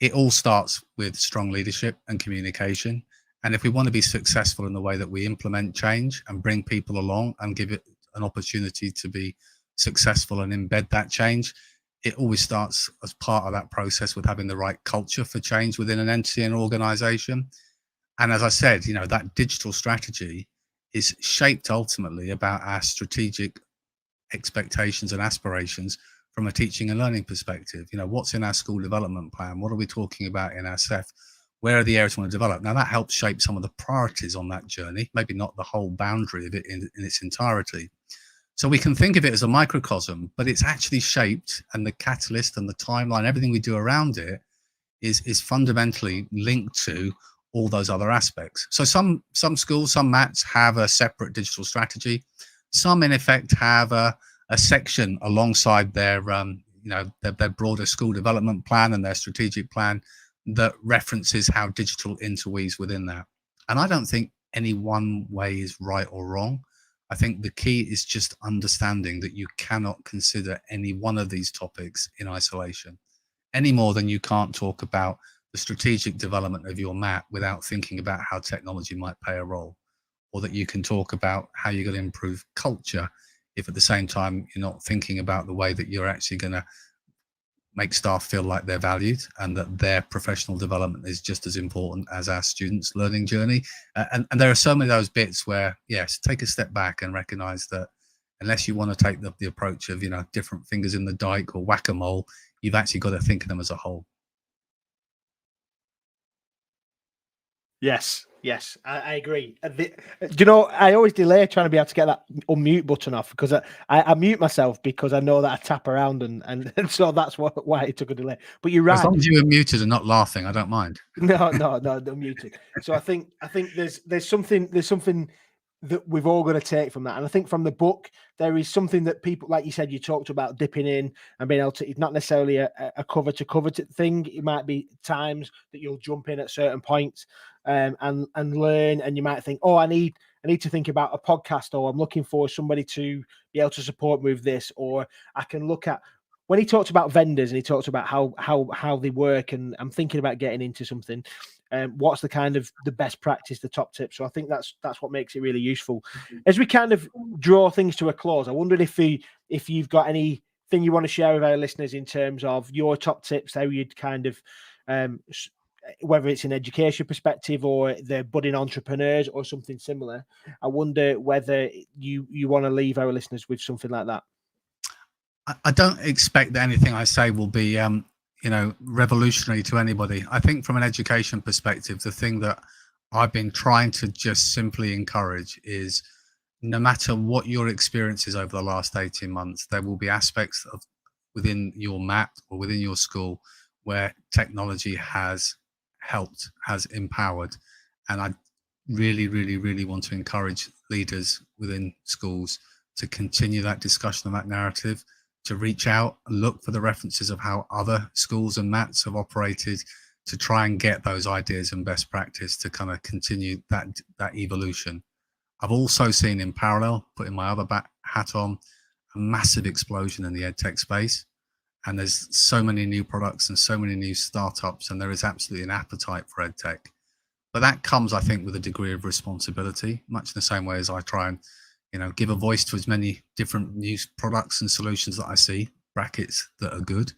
It all starts with strong leadership and communication. And if we want to be successful in the way that we implement change and bring people along and give it an opportunity to be successful and embed that change, it always starts as part of that process with having the right culture for change within an entity and organization. And as I said, that digital strategy is shaped ultimately about our strategic expectations and aspirations from a teaching and learning perspective. What's in our school development plan? What are we talking about in our SEF? Where are the areas we want to develop? Now, that helps shape some of the priorities on that journey, maybe not the whole boundary of it in its entirety. So we can think of it as a microcosm, but it's actually shaped, and the catalyst and the timeline, everything we do around it is fundamentally linked to all those other aspects. So some schools, some MATs have a separate digital strategy. Some, in effect, have a section alongside their broader school development plan and their strategic plan that references how digital interweaves within that. And I don't think any one way is right or wrong. I think the key is just understanding that you cannot consider any one of these topics in isolation, any more than you can't talk about the strategic development of your MAT without thinking about how technology might play a role, or that you can talk about how you're going to improve culture if at the same time you're not thinking about the way that you're actually going to make staff feel like they're valued and that their professional development is just as important as our students' learning journey. And there are so many of those bits where, yes, take a step back and recognize that unless you want to take the approach of, different fingers in the dike or whack-a-mole, you've actually got to think of them as a whole. Yes, I agree. Do you know, I always delay trying to be able to get that unmute button off because I mute myself because I know that I tap around and so that's why it took a delay. But you're right. As long as you were muted and not laughing, I don't mind. No, don't mute it. So I think there's something that we've all got to take from that. And I think from the book, there is something that people, like you said, you talked about dipping in and being able to, it's not necessarily a cover to cover thing. It might be times that you'll jump in at certain points and learn. And you might think, oh, I need to think about a podcast, or I'm looking for somebody to be able to support me with this, or I can look at, when he talked about vendors and he talked about how they work, and I'm thinking about getting into something, what's the kind of the best practice, the top tips. So I think that's what makes it really useful. As we kind of draw things to a close, I wondered if you've got anything you want to share with our listeners in terms of your top tips, how you'd kind of whether it's an education perspective or they're budding entrepreneurs or something similar. I wonder whether you want to leave our listeners with something like that. I don't expect that anything I say will be, revolutionary to anybody. I think from an education perspective, the thing that I've been trying to just simply encourage is no matter what your experience is over the last 18 months, there will be aspects of within your MAT or within your school where technology has helped, has empowered. And I really, really, really want to encourage leaders within schools to continue that discussion of that narrative, to reach out and look for the references of how other schools and MATs have operated, to try and get those ideas and best practice to kind of continue that evolution. I've also seen in parallel, putting my other hat on, a massive explosion in the edtech space. And there's so many new products and so many new startups, and there is absolutely an appetite for edtech. But that comes, I think, with a degree of responsibility, much in the same way as I try and give a voice to as many different new products and solutions that I see, brackets that are good.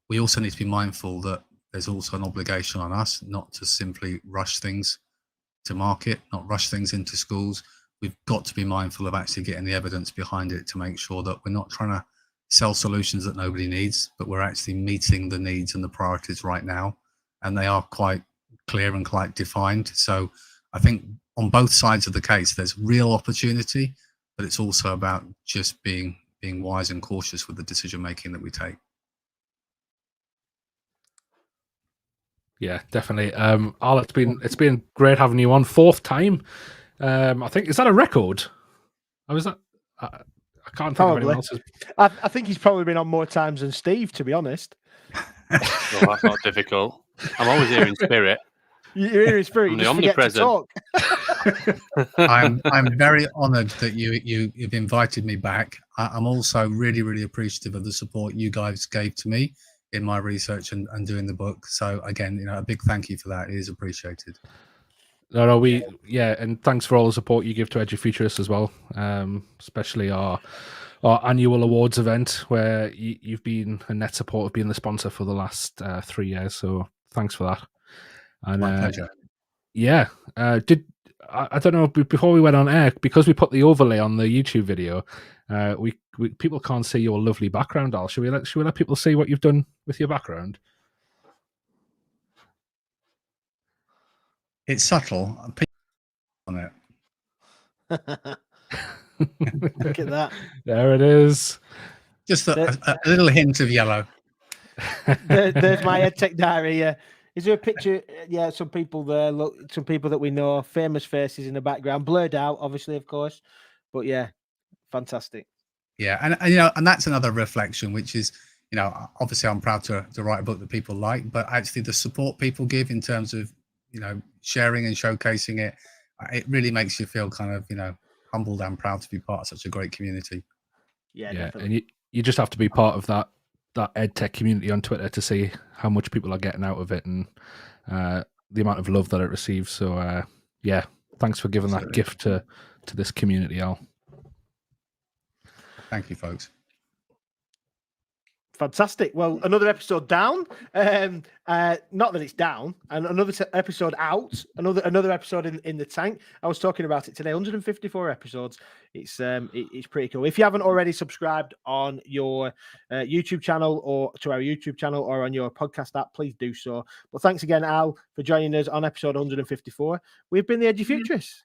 We also need to be mindful that there's also an obligation on us not to simply rush things to market, not rush things into schools. We've got to be mindful of actually getting the evidence behind it to make sure that we're not trying to sell solutions that nobody needs, but we're actually meeting the needs and the priorities right now. And they are quite clear and quite defined. So I think on both sides of the case, there's real opportunity, but it's also about just being wise and cautious with the decision making that we take. Yeah, definitely. Al, it's been great having you on. 4th time I think, is that a record? I was that. I can't think of anyone else's. I think he's probably been on more times than Steve, to be honest. Well, that's not difficult. I'm always here in spirit. You're here in spirit. I'm You the just forget to omnipresent. talk. I'm very honoured that you've invited me back. I'm also really, really appreciative of the support you guys gave to me in my research and doing the book. So again, a big thank you for that. It is appreciated. No, and thanks for all the support you give to Edufuturists as well, especially our annual awards event where you've been, and Netsupport have been the sponsor for the last 3 years. So thanks for that. And My pleasure. Yeah, I don't know, before we went on air, because we put the overlay on the YouTube video, we people can't see your lovely background, Al. Should we let people see what you've done with your background? It's subtle. On it. Look at that. There it is. Just a little hint of yellow. There's my EdTech Diary. Is there a picture? Yeah, some people there. Look, some people that we know, famous faces in the background, blurred out, obviously, of course. But yeah, fantastic. Yeah, and and that's another reflection, which is, obviously I'm proud to write a book that people like, but actually the support people give in terms of, sharing and showcasing it, it really makes you feel kind of, humbled and proud to be part of such a great community. Yeah, definitely. And you just have to be part of that EdTech community on Twitter to see how much people are getting out of it and the amount of love that it receives. So yeah, thanks for giving that gift to this community, Al. Thank you, folks. Fantastic. Well, another episode down. Not that it's down, and another episode out. Another episode in the tank. I was talking about it today. 154 episodes. It's pretty cool. If you haven't already subscribed on your YouTube channel or to our YouTube channel or on your podcast app, please do so. But thanks again, Al, for joining us on episode 154. We've been the Edufuturists.